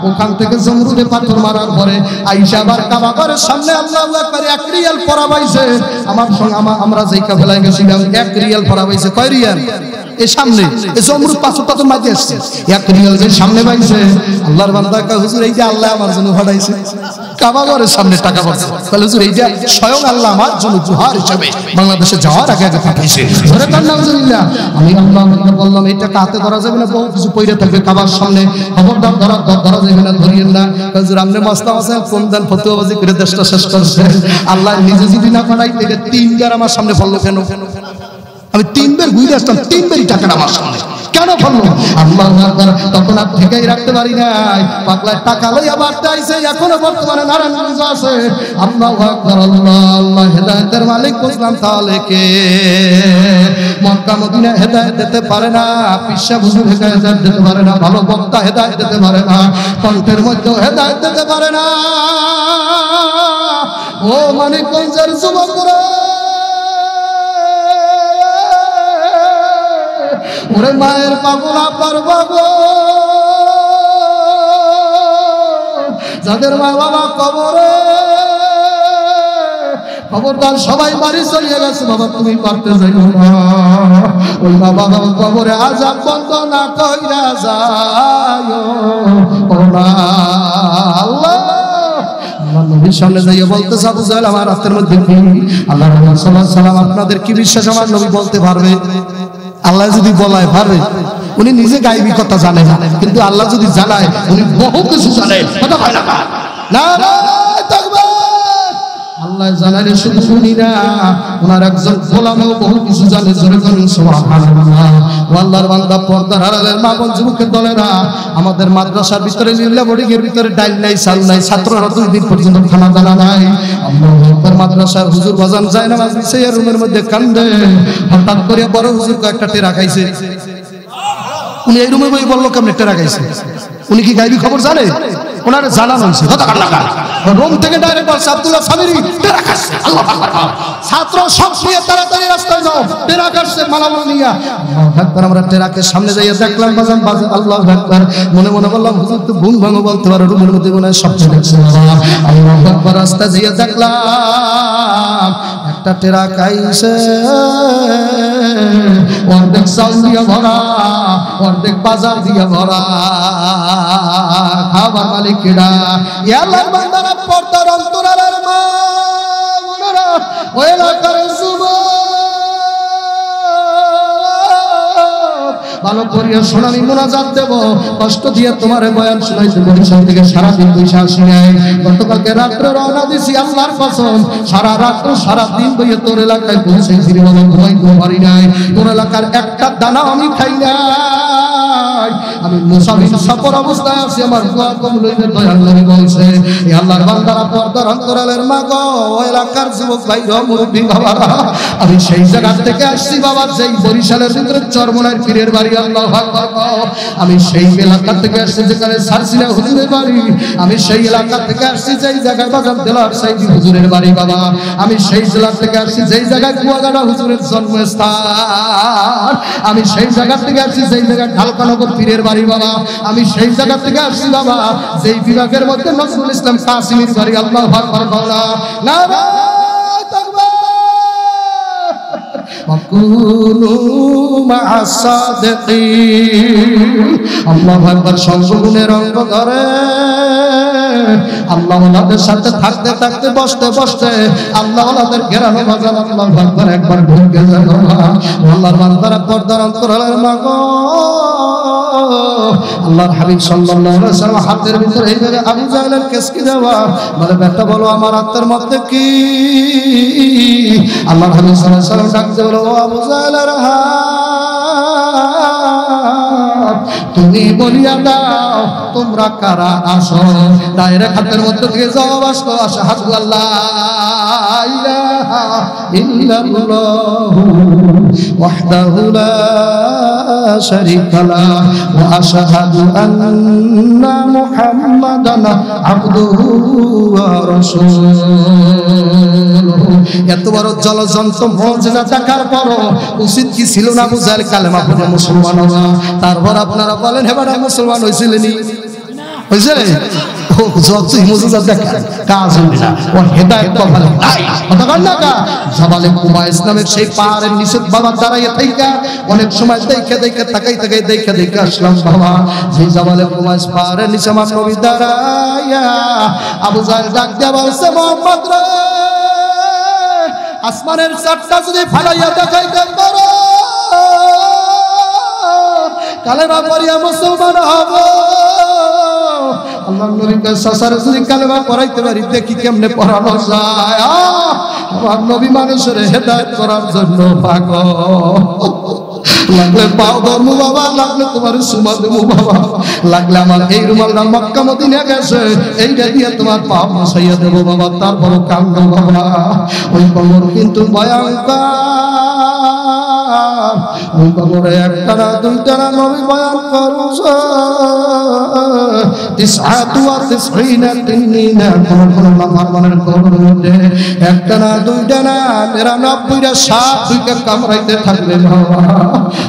Speaker 1: ওখান থেকে জমরুদে পাথর মারার পরে আইসা আবার কাবা ঘরের সামনে আল্লাহু আকবার 1 রিয়াল পরাবাইছে আমার সঙ্গে আমরা যেই কাফেলায় গেছিলাম 1 রিয়াল পরাবাইছে কয় রিয়াল এই সামনে এই জমরুদ পাথর মাঝে আসছে 1 রিয়াল যে সামনে পাইছে আল্লাহর বান্দা কয় হুজুর এই যে আল্লাহ আমার জন্য পাঠাইছে কাবা ঘরের সামনে টাকা পড়ছে বলে হুজুর এই যে স্বয়ং আল্লাহ আমার জন্য উপহার হিসেবে বাংলাদেশে যাওয়ার আগে আগে পাঠাইছে ধরে আলহামদুলিল্লাহ আমি আল্লাহকে বললাম এই টাকা হাতে ধরা যাবে না বহু কিছু পয়রা থাকবে কাবার সামনে খবরদার ধরা যাবে না ধরিয়েন না হুজুর আপনি মাস্তা আছেন কোন দান ফতোয়াবাজি করে দেশটা শেষ করছে আল্লাহ নিজে যদি না পাঠাইতে 3বার আমার সামনে পড়লো কেন আমি 3বার ঘুরে আসলাম 3বারই টাকাটা আমার সামনে কেন পড়লো আল্লাহু আকবার তখন আর ঠিকই রাখতে পারি নাই পাগলা টাকা লইয়া বাড়তে আইছে এখনো বর্তমানে নারায়ণগঞ্জ আছে আল্লাহু আকবার আল্লাহ আল্লাহ হেদায়েতের মালিক বুঝলাম তাহলে কে মক্কা মদিনা হেদায়েত দিতে পারে না পিসা হুজুর হেদায়েত দিতে পারে না ভালো বক্তা হেদায়েত দিতে পারে না কণ্ঠের মধ্যে হেদায়েত দিতে পারে না ও মানিকগঞ্জের যুবকরা ওরে মায়ের পাগল আব্বার বাবা যাদের মা বাবা কবরে খবরদার সবাই বাড়ি চলে গেছে বাবা তুমি পারতে যাইও না ওই মা বাবা কবরে আযাব বন্ধ না কইরা যায়ও ও না আল্লাহ আল্লাহ নবীর সামনে যাইয়া বলতেছে আবু জাহেল আমার রাতের মধ্যে কি আল্লাহর রাসূল সাল্লাল্লাহু আলাইহি ওয়াসাল্লাম আপনাদের কি বিশ্বাস আমার নবী বলতে পারবে আল্লাহ যদি বলায় পারবে উনি নিজে গায়েবী কথা জানে না, কিন্তু আল্লাহ যদি জানায় উনি বহু কিছু জানে। কথা হয় না? নারায়ে তাকবীর। আল্লাহ জানালে শুধু শুনি না, ওনার একজন গোলামও বহু কিছু জানে। জোরে বলুন সুবহানাল্লাহ। আল্লাহর বান্দা, পর্দার আড়ালের মা বোন যুবকের দলেরা, আমাদের মাদ্রাসার ভিতরে নীলা বোর্ডিংয়ের ভিতরে ডাল নাই, চাল নাই, ছাত্ররা 2 দিন পর্যন্ত খানা দানা নাই। আল্লাহু আকবার। মাদ্রাসার হুজুর বাজান যায় নামাজ নিচে রুমের মধ্যে কান্দে। হঠাৎ করে বড় হুজুর কয়েকটা টেরা খাইছে। উনি এই রুমে বই বললো কেমনে টেরা খাইছে? উনি কি গায়েবী খবর জানে? ওনার জানানো হয়েছে। রুম থেকে ডাইরেক্ট বলছে আব্দুল্লাহ সামিরি টেরা খাচ্ছে। আল্লাহু আকবার। ছাত্র সব নিয়ে তাড়াতাড়ি রাস্তায় যাও, টেরা খাচ্ছে মালামাল নিয়া। আল্লাহু আকবার। আমরা টেরাকে সামনে যাইয়া দেখলাম বাজান বাজে। আল্লাহু আকবার। মনে মনে বললাম হুজুর তো ঘুম ভাঙো বলতে পারো, রুমের মধ্যে মনে হয় স্বপ্ন দেখছে। আল্লাহু আকবার। রাস্তায় যাইয়া দেখলাম একটা টেরা খাইছে, অর্ধেক চাল দিয়া ভরা, অর্ধেক বাজার দিয়া ভরা। খাবার মালিক কেডা? আল্লাহর বান্দারা, পর্দার অন্তরালের মা বোনেরা, ওই এলাকার যুবক, ভালো করিয়া শোন, আমি মুনাজাত দেব। কষ্ট দিয়ে তোমার বয়ান শোনাইতে বরিশাল থেকে সারাদিন বইসা আসি নাই। গতকালকে রাত্রে রওনা দিছি, আল্লাহর কসম সারা রাত্র সারা দিন বইয়ে তোর এলাকায় পৌঁছেছি, বলে ঘুমাইতে পারি নাই। তোর এলাকার একটা দানা আমি খাই নাই। আমি মুসাফির সফর অবস্থায় আছি, আমার দোয়া কবুল হইবে। দয়াল নবী বলছে, এই আল্লাহর বান্দারা, পর্দার অন্তরালের মা গো, এলাকার যুবক ভাইরা, মুরব্বী বাবারা, আমি সেই জায়গা থেকে আসছি বাবা, যেই বরিশালের ভিতরে চরমনার পীরের বাড়ি। আল্লাহু আকবার। আমি সেই এলাকা থেকে আসছি যেখানে সারসিনা হুজুরের বাড়ি। আমি সেই এলাকা থেকে আসছি যেই জায়গায় বাজার দেলার সাইদি হুজুরের বাড়ি বাবা। আমি সেই জেলা থেকে আসছি যেই জায়গায় কুয়াগাড়া হুজুরের জন্মস্থান। আমি সেই জায়গা থেকে আসছি যেই জায়গায় ঢালকানগর পীরের বাড়ি বাবা। আমি সেই জায়গা থেকে আসছি বাবা যেই বিভাগের মধ্যে নজরুল ইসলাম কাসিমের বাড়ি। আল্লাহু আকবার। নারায়ে তাকবীর। وكونوا مع الصادقين। আল্লাহু আকবার। সঙ্গগুণের অঙ্গ ধরে আল্লাহ ওয়ালাদের সাথে থাকতে থাকতে বসতে বসতে আল্লাহ ওয়ালাদের ঘেরানো বাজান। আল্লাহু আকবার। একবার ঢুকে যাও। আল্লাহর বান্দারা, পর্দার অন্তরালের মা গো, আল্লাহর হাবিব সাল্লাল্লাহু আলাইহি ওয়াসাল্লাম হাতের ভিতরে এইভাবে আবু জাহলের কেসকি দেওয়া, বলে বেটা বলো আমার হাতের মধ্যে কি? আল্লাহর হাবিব সাল্লাল্লাহু আলাইহি ওয়াসাল্লাম ডাকতে বলো, ও আবু জাহলের হাত তুমি বলিয়া দাও তোমরা কারা আসো। ডাইরেক্ট হাতের মধ্যে থেকে জবাব আসলো, আশহাদু আল্লা ইলাহা ইল্লাল্লাহু ওয়াহদাহু লা শারীকা লাহু ওয়া আশহাদু আন্না মুহাম্মাদান আবদুহু ওয়া রাসূলুহু। এত বড় জলজন্ত মুজিজা দেখার পরও উচিত কি ছিল না আবু জাহল কালেমা পড়ে মুসলমান হওয়া? তারপর আপনারা বলেন হেবারে মুসলমান হইছিলেনি? হইছে? ও যত মুজিজা দেখা কাজ হইল না, ওর হেদায়েত কপালে নাই। কথা কন না কা? জাবালে কুবা ইসলামের সেই পাহাড়ের নিচে বাবা দাঁড়াইয়া থাইকা অনেক সময় দেখে দেখে তাকাই তাকাই দেখে দেখে আসলাম বাবা, সেই জাবালে কুবা পাহাড়ের নিচে আমার নবী দাঁড়াইয়া আবু জাহল ডাক দিয়া বলছে, মুহাম্মদ রে, আসমানের চারটা যদি ফালাইয়া দেখাইতে পারো কালেমা পড়িয়া মুসলমান হব। আল্লাহর নবীকে সাসারে যদি কালেমা পড়াইতে পারি, দেখি কেমনে পড়ানো যায়। আমার নবী মানুষের হেদায়েত করার জন্য পাগল। লাগলে পাও ধর্ম বাবা, লাগলে তোমার সুমা দেবো বাবা, লাগলে আমার এই রুমালটা মক্কা মদিনা গেছে এইটা দিয়ে তোমার পা বসাইয়া দেবো বাবা, তারপর কান্দ বাবা। ওই কবর কিন্তু ভয়ঙ্কর। ওই কবরে একটা না দুইটা না নবী বয়ান করছে, তিসআতু ওয়া তিসঈনা তিননিনা। কোন কোন নাফরমানের কবরের মধ্যে একটা না দুইটা না ৯৯টা সাপ দুইটা কামড়াইতে থাকবে বাবা।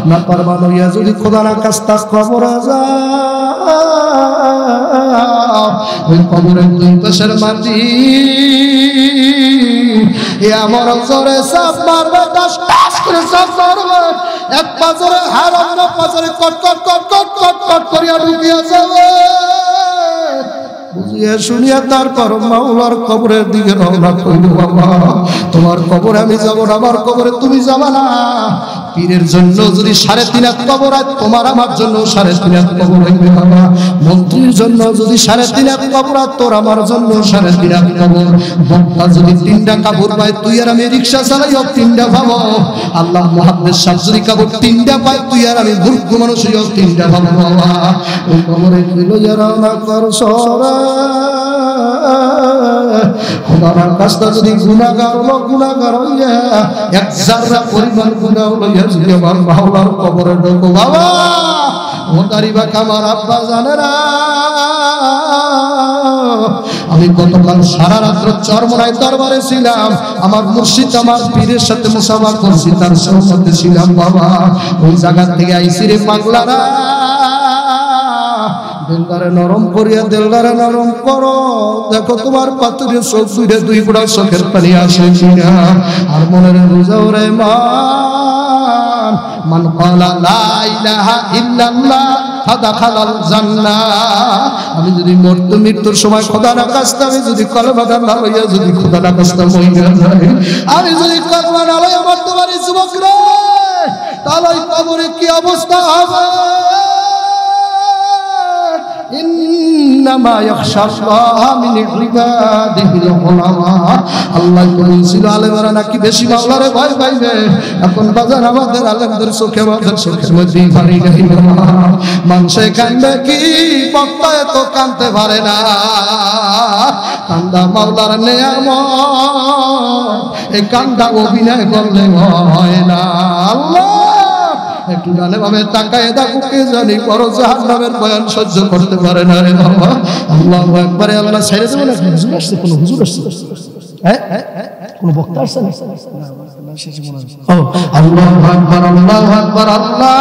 Speaker 1: নাফরমান হইয়া যদি খোদা না কাস্তা কবরে যাও, ওই কবরের দুই পাশের মাটি আমার জোরে সাপ মারবে, 10 করে সাপ মারবে, এক পাজরে হার অন্য পাজরে কট কট কট কট কট কট করিয়া ঢুকিয়া যাবে। বুঝিয়া শুনিয়া তারপর মাওলার কবরের দিকে রওনা করিল বাবা। তোমার কবরে আমি যাব না, আমার কবরে তুমি যাবা না। পীরের জন্য যদি 3.5 হাত কবর হয়, তোমার আমার জন্য 3.5 হাত কবর হইবে বাবা। মন্ত্রীর জন্য যদি 3.5 হাত কবর হয়, তোর আমার জন্য 3.5 হাত কবর। বক্তা যদি 3টা কাপড় পায়, তুই আর আমি রিকশা চালাইও 3টা পাবো। আল্লাহ মুহাম্মদ সাহেব যদি কাপড় 3টা পায়, তুই আর আমি মূর্খ মানুষ হইও 3টা পাবো বাবা। ওই কবরে কইলো যারা না কর সরা খোদার কাছে যদি গুনাহগার হইয়া এক যারা পরিমাণ গুনাহ লইয়া যদি আমার মাওলার কবরে ঢোকো বাবা, ও দারিবা কামার আব্বা জানেরা, আমি গতকাল সারা রাত চরমনাই দরবারে ছিলাম, আমার মুর্শিদ আমার পীরের সাথে মুসাফা করছি, তার সাথে ছিলাম বাবা। ওই জায়গা থেকে আইসি রে পাগলারা, দিলদারে নরম করিয়া দিলদারে নরম করো, দেখো তোমার পাতুরে চোখ দুইটা 2 ফোঁটা চোখের পানি আসে কিনা। আর মনের বুঝাও রে মান ক্বালা লা ইলাহা ইল্লাল্লাহ ফাদাখালাল জান্নাহ। আমি যদি মৃত্যুর সময় খোদা না কাস্তা, আমি যদি কলমাটা না লইয়া যদি খোদা না কাস্তা মইরা যাই, আমি যদি কলমা না লইয়া মরতে পারি যুবক রে, তাহলে ওই কবরে কি অবস্থা হবে? ইন্নামা ইয়াখশাল্লাহ মিন ইবাদিহিল উলামা। আল্লাহ তো বলছিল আলেমরা নাকি বেশি মাওলারে ভয় পাইবে। এখন বাজার আমাদের আলেমদের চোখের মধ্যে পানি নাই। মানুষে কান্দে কি, বক্তায় তো কান্দতে পারে না। কান্দা মাওলার নেয়ামত, এই কান্দা অভিনয় করলে হয় না। আল্লাহ একটু ডানে ভাবে তাকায় দেখো, কে জানি বড় জাহান্নামের বয়ান সহ্য করতে পারে না রে বাবা। আল্লাহু আকবার। আল্লাহ ছেড়ে দেবে না? হুজুর আসছে, কোন হুজুর আসছে? হ্যাঁ, কোন বক্তা আসছে না? আল্লাহু আকবার, আল্লাহু আকবার। আল্লাহ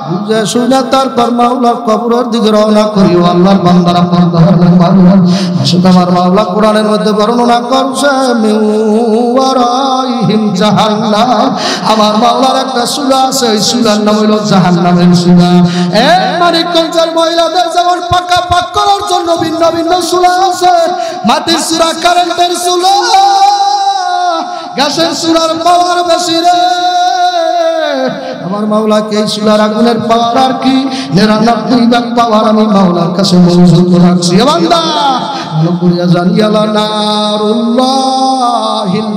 Speaker 1: বুঝে শুনে তারপর মাওলার কবরের দিকে রওনা করিও। আল্লাহর বান্দারা পর্দা আসলে আমার মাওলা কোরআনের মধ্যে বর্ণনা করছে, মিওয়ারাইহিম জাহান্নাম। আমার মাওলার একটা সূরা আছে, ওই সূরার নাম হলো জাহান্নামের সূরা। মানিকগঞ্জের মহিলাদের যেমন পাকা পাক করার জন্য ভিন্ন ভিন্ন সূরা আছে, মাটির সূরা, কারেন্টের সূরা, গ্যাসের সূরার পাওয়ার বেশি রে। আমার মাওলাকে এই সূরার আগুনের পাওয়ার আর কি 99 ভাগ পাওয়ার আমি মাওলার কাছে মজুদ রাখছি। বান্দা ভালো করিয়া জানিয়ালা, নারুল্লাহিল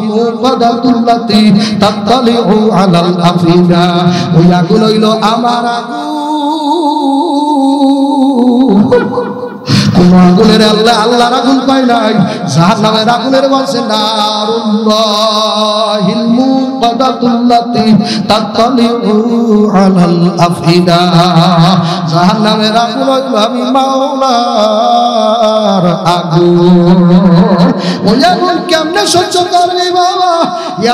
Speaker 1: মুকাদ্দাতুল্লাতি তাতালিউ আলাল আফিদা। ওই আগুন হইল আমার আগুন। কোন আগুনের আল্লাহর আগুন পায় নাই, জাহান্নামের আগুনের বলছে নারুল্লাহিল মুকাদ্দাতুল্লাতি তাতালিউ আলাল আফিদা। জাহান্নামের আগুন হইল আমি মাওলার আগুন। ওই আগুন কেমনে সহ্য করবি বাবা?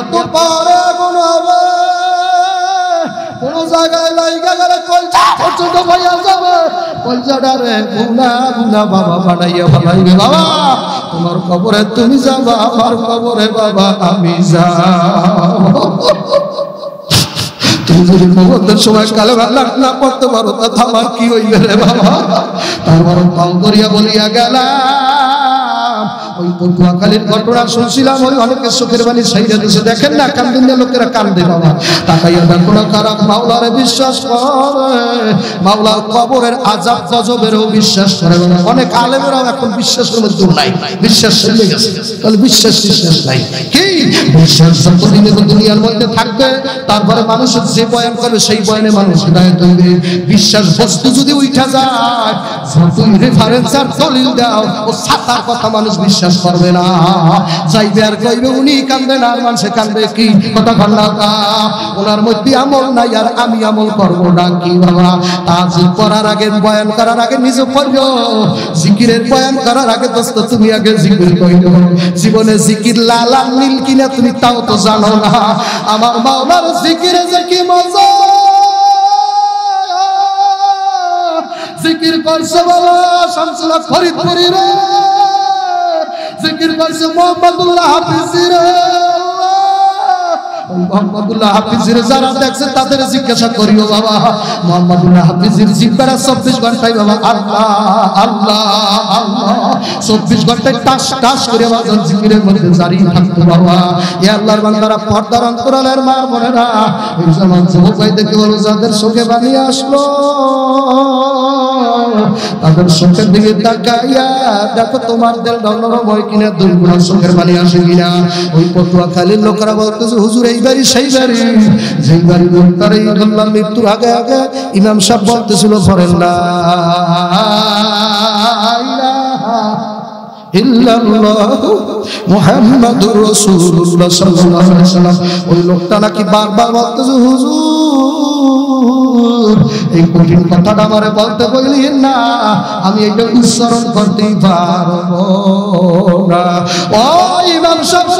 Speaker 1: এত পারে আগুন হবে, কোন জায়গায় লাইগা গেলে কলজা পর্যন্ত ভাইয়া যাবে। কলজাটারে গুনা গুনা বাবা বানাইয়া ফেলাইবে বাবা। তোমার কবরে তুমি যাবা, আমার কবরে বাবা আমি যাব। তুমি যদি কবরের সময় কালেমা না পড়তে পারো, তা আমার কি হইবে রে বাবা? তারপর কল করিয়া বলিয়া গেলাম, ওই পটুয়াখালীর ঘটনা শুনছিলাম, ওই অনেকে চোখের বালি ছাইড়া দিছে। দেখেন না, কান্দিনা লোকেরা কান্দে বাবা। তাকাইয়া দেখো না, কারা মাওলারে বিশ্বাস করে, মাওলার কবরের আযাব গজবেরও বিশ্বাস করে। অনেক আলেমেরাও এখন বিশ্বাসের মধ্যে নাই, বিশ্বাস চলে গেছে। তাহলে বিশ্বাস নাই কি? বিশ্বাস যতদিন দুনিয়ার মধ্যে থাকবে, তারপরে মানুষ যে বয়ান করবে সেই বয়ানে মানুষ হিদায়াত হইবে। বিশ্বাস বস্তু যদি উঠা যায়, যতই রেফারেন্স আর দলিল দাও, ও সাতার কথা মানুষ বিশ্বাস করবে না। যাইবে আর কইবে উনি কান্দে না, আর মানুষে কান্দে কি? কথা ভান্ডাতা ওনার মধ্যে আমল নাই, আর আমি আমল করবো না কি বাবা? তাজিল করার আগে, বয়ান করার আগে নিজে পড়ো। জিকিরের বয়ান করার আগে দোস্ত তুমি আগে জিকির কইরো। জীবনে জিকির লাল আর নীল কিনা তুমি তাও তো জানো না। আমার মাওলার জিকিরে যে কি মজা, জিকির করছে বাবা শামসুল হক ফরিদপুরি রে, জিকির করছে মোহাম্মদুল্লাহ হাফিজি রে। মোহাম্মদুল্লাহ হাফিজের যারা দেখছে তাদের জিজ্ঞাসা করিও বাবা, মোহাম্মদুল্লাহ হাফিজের জিব্বারা 24 ঘন্টায় বাবা আল্লাহ আল্লাহ আল্লাহ 24 ঘন্টায় টাস টাস করে বাজার জিকিরের মধ্যে জারি থাকতো বাবা। এ আল্লাহর বান্দারা, পর্দার অন্তরালের মা বোনেরা, এই zaman যুবক ভাইদেরকে বলো যাদের চোখে বানিয়ে আসলো তাদের চোখের দিকে তাকাইয়া দেখো তোমার দিল নরম হয় কিনা, দুই গুণ চোখের বানিয়ে আসে কিনা। ওই পটুয়াখালীর লোকেরা বলতেছে হুজুর এই বাড়ি সেই বাড়ি, যেই বাড়ি লোকটার এই আল্লাহ মৃত্যুর আগে আগে ইমাম সাহেব বলতেছিল পড়েন না ইল্লাল্লাহু মুহাম্মাদুর রাসূলুল্লাহ সাল্লাল্লাহু আলাইহি ওয়াসাল্লাম। ওই লোকটা নাকি বারবার বলতেছে হুজুর এই কঠিন কথাটা আমারে বলতে কইলেন না, আমি এটা উচ্চারণ করতেই পারবো না। ও ইমাম সাহেব,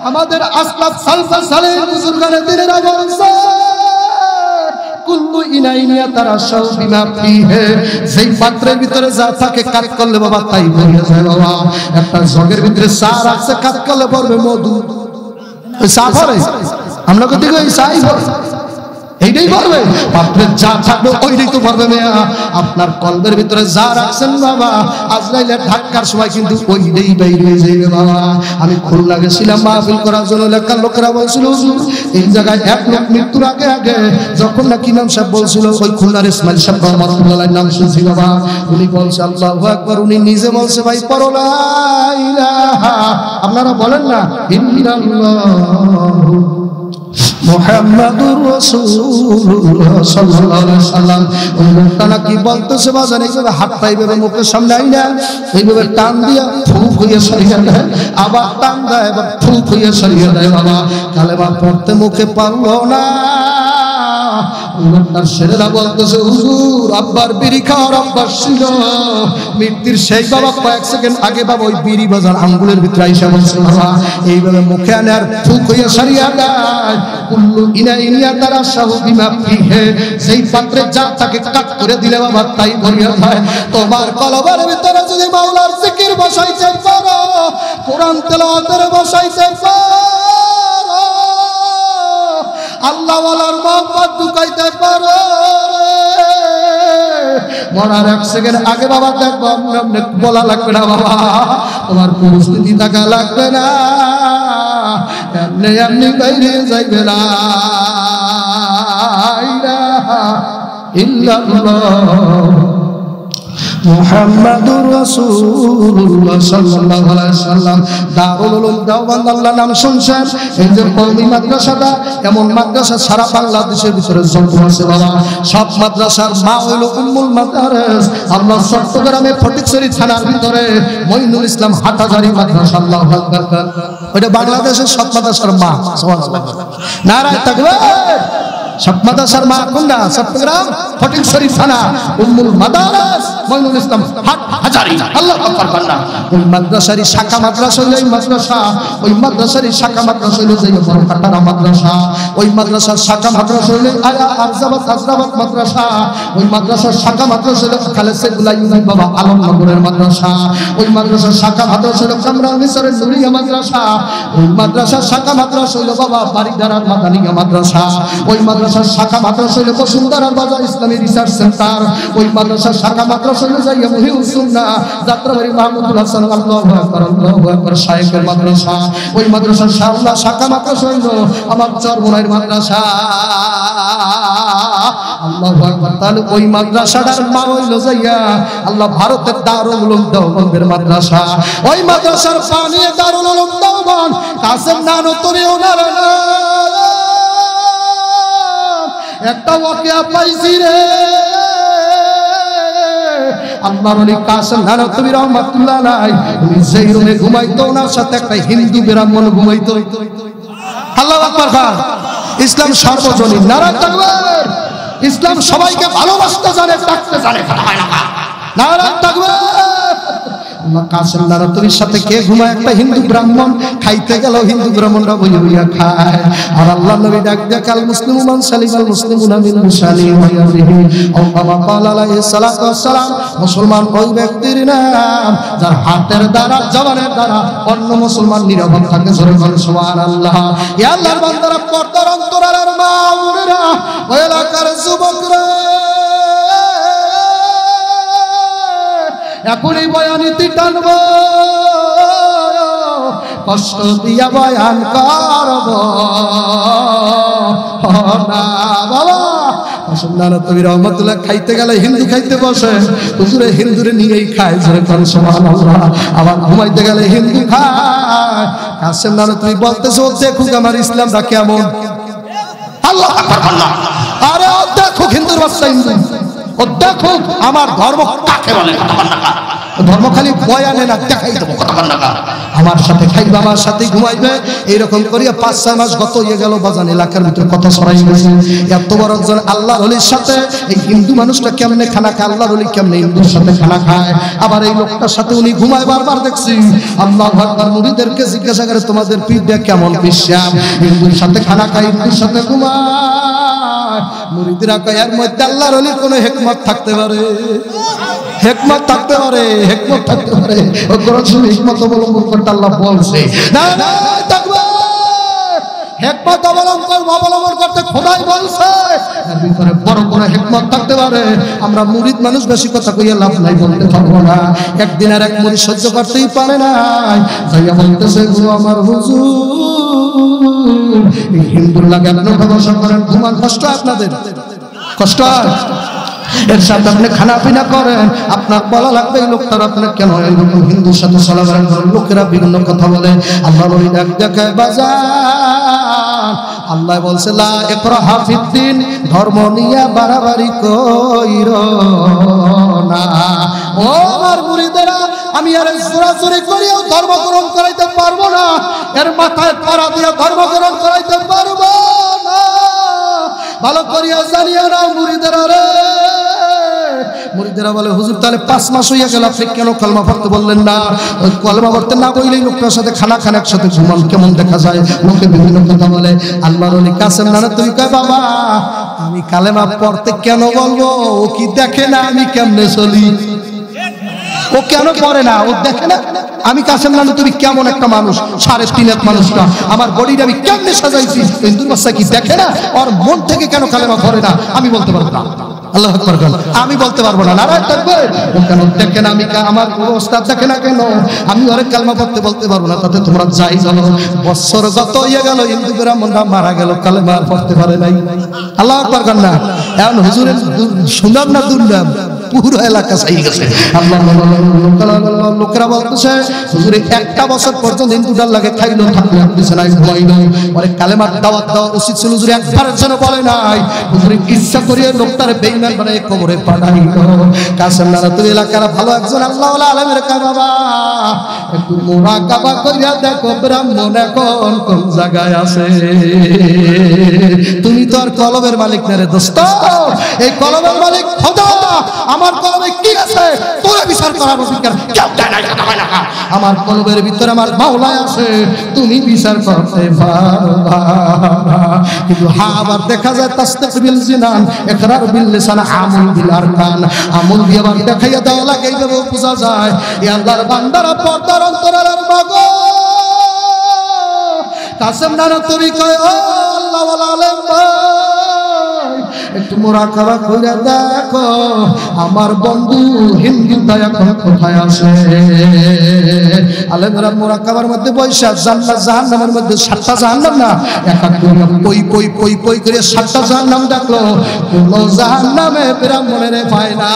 Speaker 1: আমাদের আসলাফ সালফা সালেহ বুজুর্গানে দিনেরা বলছে কুল্লু ইনাইনিয়া তারাশাউ বিমা ফিহে, যেই পাত্রের ভিতরে যা থাকে কাট করলে বাবা তাই ভরে যায় বাবা। একটা জগের ভিতরে চা রাখছে, কাট করলে পড়বে মধু, ওই চা ভরে আমরা কত কই চাই এইটাই পারবে, পাত্রে যা থাকবে ওইটাই তো পারবে মেয়া। আপনার কলবের ভিতরে যা রাখছেন বাবা আজরাইলের ধাক্কার সময় কিন্তু ওইটাই বাইরে হয়ে যাবে বাবা। আমি খুলনা গেছিলাম মাহফিল করার জন্য, লেখার লোকেরা বলছিল এই জায়গায় এক লোক মৃত্যুর আগে আগে যখন নাকি ইমাম সাহেব বলছিল, ওই খুলনার ইসমাইল সাহেব রহমাতুল্লাহ নাম শুনছি বাবা, উনি বলছে আল্লাহু আকবার, উনি নিজে বলছে ভাই পড়ো লা ইলাহা, আপনারা বলেন না ইল্লাল্লাহু মুহাম্মাদুর রাসূলুল্লাহ সাল্লাল্লাহু আলাইহি ওয়াসাল্লাম। ওই লোকটা নাকি বলতেছে বাজান এইভাবে হাতটা এইভাবে মুখের সামনে আইনা এইভাবে টান দিয়া ফুক হইয়া সরিয়ে দেয়, আবার টান দেয়, এবার ফুক হইয়া সরিয়ে দেয় বাবা। কালেমা পড়তে মুখে পারলো না। লোকটার ছেলেরা বলতেছে হুজুর আব্বার বিড়ি খাওয়ার অভ্যাস ছিল, মৃত্যুর সেই বাবা কয়েক সেকেন্ড আগে বাবা ওই বিড়ি বাজার আঙ্গুলের ভিতরে আইসা বলছে বাবা এইভাবে মুখে আনে আর ফুক হইয়া সারিয়া দেয়। কুল্লু ইনাইনিয়া তারাশাহু বিমা ফিহে, যেই পাত্রে যা তাকে কাট করে দিলে বাবা তাই ভরিয়া যায়। তোমার কলবের ভিতরে যদি মাওলার জিকির বসাইতে পারো, কোরআন তেলাওয়াতের বসাইতে পারো, আল্লাহ ওয়ালার মহব্বত ঢুকাইতে পারো, মরার এক সেকেন্ড আগে বাবা দেখবো আপনি বলা লাগবে না বাবা, তোমার পরিস্থিতি থাকা লাগবে না, এমনি এমনি বাইরে যাইবে না ইল্লাল্লাহ মুহাম্মাদুর রাসূলুল্লাহ সাল্লাল্লাহু আলাইহি ওয়াসাল্লাম। দারুল উলুম দেওবন্দ আল্লাহ নাম শুনছেন, এই যে কওমি মাদ্রাসাটা এমন মাদ্রাসা সারা বাংলাদেশের ভিতরে যত আছে বাবা, সব মাদ্রাসার মা হইল উম্মুল মাদারিস। আমরা চট্টগ্রামে ফটিকছড়ি থানার ভিতরে মঈনুল ইসলাম হাটহাজারী মাদ্রাসা, আল্লাহু আকবার, ওটা বাংলাদেশের সব মাদ্রাসার মা। সুবহানাল্লাহ, নারায়ে তাকবীর। সব মাদ্রাসার মা কোনটা? চট্টগ্রাম ফটিকছড়ি থানা উম্মুল মাদারিস মঈনুল ইসলাম হাটহাজারী, আল্লাহু আকবার। ওই মাদ্রাসারই শাখা মাদ্রাসা হইল এই মাদ্রাসা, ওই মাদ্রাসারই শাখা মাদ্রাসা হইল যে বড়কাটারা মাদ্রাসা, ওই মাদ্রাসার শাখা মাদ্রাসা হইল হায়দ্রাবাদ মাদ্রাসা, ওই মাদ্রাসার শাখা মাদ্রাসা হইল খালেদ সাইফুল্লাহ ইউনিভার্সিটি বাবা আলমনগরের মাদ্রাসা, ওই মাদ্রাসার শাখা মাদ্রাসা হইল কামরান মিসরের নুরিয়া মাদ্রাসা, ওই মাদ্রাসার শাখা মাদ্রাসা হইল বাবা বারিদারার মাদানিয়া মাদ্রাসা, ওই মাদ্রাসার শাখা মাদ্রাসা হইল বসুন্ধরার বাজার ইসলামী রিসার্চ সেন্টার, ওই মাদ্রাসার শাখা মাদ্রাসা হইল জাইয়া মুহিউস সুন্নাহ যাত্রাবাড়ি মাহমুদুল হাসান, আল্লাহু আকবার শাইখের মাদ্রাসা, ওই মাদ্রাসার শাহলা শাখা মাদ্রাসা হইল আমার চরমোনাইর মাদ্রাসা, আল্লাহু আকবার। তাহলে ওই মাদ্রাসাটার মা হইল যাইয়া আল্লাহ ভারতের দারুল উলুম দেওবন্দের মাদ্রাসা, ওই মাদ্রাসার পানি দারুল উলুম দেওবন্দ কাসেম নানু তুমি ওনার একটা ওয়াকিয়া পাইছি রে, আল্লাহর ওলি কাসেম নানতুবি রহমাতুল্লাহ আলাইহি উনি যেই রুমে ঘুমাইতো ওনার সাথে একটা হিন্দু ব্রাহ্মণ ঘুমাইতো। আল্লাহু আকবার। ইসলাম সর্বজনীন, নারায়ে তাকবীর। ইসলাম সবাইকে ভালোবাসতে জানে, ডাকতে জানে, নারায়ে তাকবীর। কাসেম নানতুবির সাথে কে ঘুমায়? একটা হিন্দু ব্রাহ্মণ খাইতে গেল, হিন্দু ব্রাহ্মণরা বইয়া বইয়া খায়। আর আল্লাহ নবী ডাক দেয়, কাল মুসলিমু মান সালিমাল মুসলিমুনা মিন লিসানিহি ওয়া ইয়াদিহি আও কামা ক্বালা আলাইহিস সালাতু ওয়াস সালাম। মুসলমান ওই ব্যক্তির নাম যার হাতের দ্বারা, জবানের দ্বারা অন্য মুসলমান নিরাপদ থাকে। জোরে বলেন সুবহানাল্লাহ। ইয়া আল্লাহর বান্দারা, পর্দার অন্তরালের মা বোনেরা, ওই এলাকার যুবকরা, এখনই বয়ানীতি টানব, কষ্ট দিয়া বয়ান করব না বাবা। নানতুবি রহমতুল্লাহ খাইতে গেলে হিন্দু খাইতে বসে, হুজুরে হিন্দুরে নিয়েই খায়। জোরে করে সুবহানাল্লাহ। আবার ঘুমাইতে গেলে হিন্দু খায়। কাসেম নানতুবি বলতেছে, ও দেখুক আমার ইসলামটা কেমন। আল্লাহ আকবার আল্লাহ। আরে ও দেখুক হিন্দুর বাচ্চা হিন্দু, ও দেখুক আমার ধর্ম কাকে বলে। ধর্ম খালি বয়ানে না, দেখাই দেবো। আমার সাথে খাইবে, আমার সাথে ঘুমাইবে, এইরকম করিয়া 5-6 মাস গত হয়ে গেল। বাজান এলাকার ভিতরে কথা ছড়াই গেছে, এত বড় একজন আল্লাহর ওলির সাথে এই হিন্দু মানুষটা কেমনে খানা খায়, আল্লাহর ওলি কেমনে হিন্দুর সাথে খানা খায়। আবার এই লোকটার সাথে উনি ঘুমায়, বারবার দেখছি। আল্লাহু আকবার। মুরিদদেরকে জিজ্ঞাসা করে, তোমাদের পীরটা কেমন বিশ্বাস? হিন্দুর সাথে খানা খায়, হিন্দুর সাথে ঘুমায়। মুরিদরা কয়, এর মধ্যে আল্লাহর ওলির কোনো হিকমত থাকতে পারে, হিকমত থাকতে পারে, হিকমত থাকতে পারে। ও কোরআন শরীফে হিকমত অবলম্বন করতে আল্লাহ বলছে না, না থাকবে। হিকমত অবলম্বন করতে খোদাই বলছে, এর ভিতরে বড় কোনো হিকমত থাকতে পারে। আমরা মুরিদ মানুষ, বেশি কথা কইয়া লাভ নাই, বলতে পারবো না। একদিন আর এক মুরিদ সহ্য করতেই পারে না, যাইয়া বলতেছে, গো আমার হুজুর, এই হিন্দুর লাগে আপনি ভরসা করেন, ঘুমান কষ্ট, আপনাদের কষ্ট এর সাথে আপনি খানা পিনা করেন, আপনার বলা লাগবে এই লোকটার আপনার কেন এইরকম হিন্দুর সাথে চলাফেরা করেন। লোকেরা বিভিন্ন কথা বলে। আল্লাহ নবী ডাক দেখায়, বাজার আল্লাহ বলছে, লা ইকরাহা ফিদ্দিন, ধর্ম নিয়ে বাড়াবাড়ি কইরো না। ও আমার মুরিদেরা, আমি আর জোরাজুরি করিও ধর্ম গ্রহণ করাইতে পারবো না, এর মাথায় পাড়া দিয়ে ধর্ম গ্রহণ করাইতে পারবো না। ভালো করিয়া জানিয়া নাও মুরিদেরা রে। মুরিদেরা বলে, হুজুর তাহলে 5 মাস হইয়া গেল, আপনি কেন কলমা পড়তে বললেন না? কলমা পড়তে না বললেই লোকটার সাথে খানা খান, একসাথে ঘুমান, কেমন দেখা যায়। লোকে বিভিন্ন কথা বলে। আল্লাহর ওলি কাসেম নানতুবি কয়, বাবা আমি কালেমা পড়তে কেন বলবো? ও কি দেখে না আমি কেমনে চলি? ও কেন পড়ে না? ও দেখে না আমি কাসেম নানতুবি কেমন একটা মানুষ, 3.5 হাত মানুষটা, আমার বডিটা আমি কেমনে সাজাইছি। হিন্দুর বাচ্চা কি দেখে না? ওর মন থেকে কেন কালেমা পড়ে না? আমি বলতে পারবো না। আল্লাহু আকবার। আমি বলতে পারবো না। নারায়ণ তাকবীর। ও কেন দেখে না? আমি আমার ওস্তাদ দেখে না কেন? আমি ওরে কালেমা পড়তে বলতে পারবো না। তাতে তোমরা যাই জানো, বছর গত হয়ে গেল, হিন্দু ব্রাহ্মণরা মারা গেল, কালেমা পড়তে পারে নাই। আল্লাহু আকবার না। এখন হুজুরের সুনাম না দুর্নাম পুরো এলাকা চাই গেছে। আল্লাহ লোকেরা বলতেছে, হুজুরে 1টা বছর পর্যন্ত হিন্দুটার লাগে খাইলো, থাকলো, বিছানায় ঘুমাইলো। পরে কালেমার দাওয়াত দেওয়া উচিত ছিল, হুজুরে একবারের জন্য বলে নাই। হুজুরে ইচ্ছা করিয়ে লোকটার বেঈমান বানায় কবরে পাঠাইলো। কাসেম নানতুবি এলাকার ভালো একজন আল্লাহওয়ালা আলেমের কয়, বাবা একটু মুরাকাবা কইরা দেখো ব্রাহ্মণ এখন কোন জায়গায় আছে। তুমি তো আর কলমের মালিক না রে দোস্ত, এই কলমের মালিক খোদা। আমার কলমে কি আছে তোরা বিচার করার অধিকার কেউ দেয় না। আমার কলমের ভিতরে আমার মাওলা আছে, তুমি বিচার করতে পারবা। কিন্তু হ্যাঁ, আবার দেখা যায় তাসদিকুল জিনান, ইকরার বিল লিসান, আমল বিল আরকান। আমল দিয়ে আবার দেখাইয়া দেওয়া লাগে, এইভাবে বোঝা যায় এই আল্লাহর বান্দারা পর্দার অন্তরালের মাগো। কাসেম নানতুবি কয়, ও আল্লাহওয়ালা আলেম ভাই, একটু মুরাকাবা করে দেখো আমার বন্ধু হিন্দুটা এখন কোথায় আছে। আলেমরা মুরাকাবার মধ্যে বৈশা জান্নাত জাহান্নামের মধ্যে 7টা জাহান্নাম না, পই পই পই পই করে 7টা জাহান্নাম দেখলো। কোন জাহান্নামে ব্রাহ্মণের পায় না,